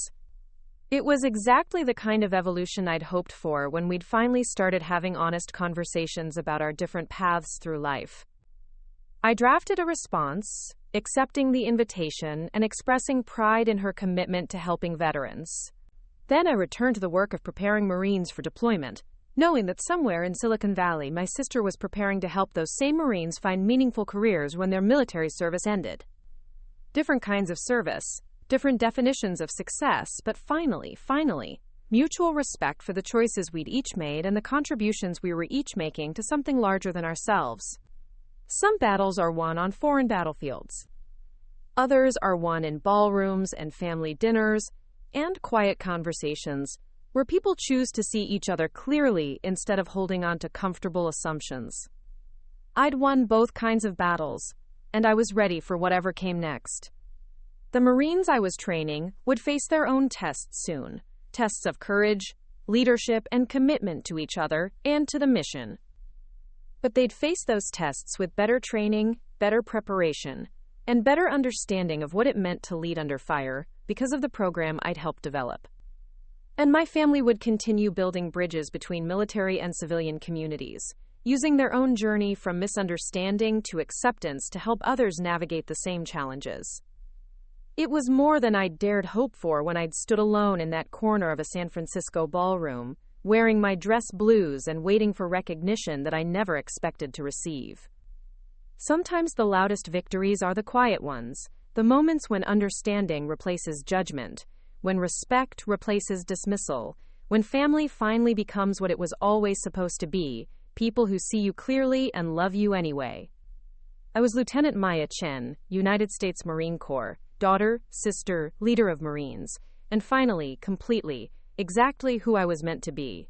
It was exactly the kind of evolution I'd hoped for when we'd finally started having honest conversations about our different paths through life. I drafted a response, accepting the invitation and expressing pride in her commitment to helping veterans. Then I returned to the work of preparing Marines for deployment, knowing that somewhere in Silicon Valley my sister was preparing to help those same Marines find meaningful careers when their military service ended. Different kinds of service, different definitions of success, but finally, mutual respect for the choices we'd each made and the contributions we were each making to something larger than ourselves. Some battles are won on foreign battlefields. Others are won in ballrooms and family dinners and quiet conversations where people choose to see each other clearly instead of holding on to comfortable assumptions. I'd won both kinds of battles, and I was ready for whatever came next. The Marines I was training would face their own tests soon, tests of courage, leadership, and commitment to each other and to the mission. But they'd face those tests with better training, better preparation, and better understanding of what it meant to lead under fire because of the program I'd helped develop. And my family would continue building bridges between military and civilian communities, using their own journey from misunderstanding to acceptance to help others navigate the same challenges. It was more than I'd dared hope for when I'd stood alone in that corner of a San Francisco ballroom, wearing my dress blues and waiting for recognition that I never expected to receive. Sometimes the loudest victories are the quiet ones, the moments when understanding replaces judgment, when respect replaces dismissal, when family finally becomes what it was always supposed to be, people who see you clearly and love you anyway. I was Lieutenant Maya Chen, United States Marine Corps, daughter, sister, leader of Marines, and finally, completely, exactly who I was meant to be.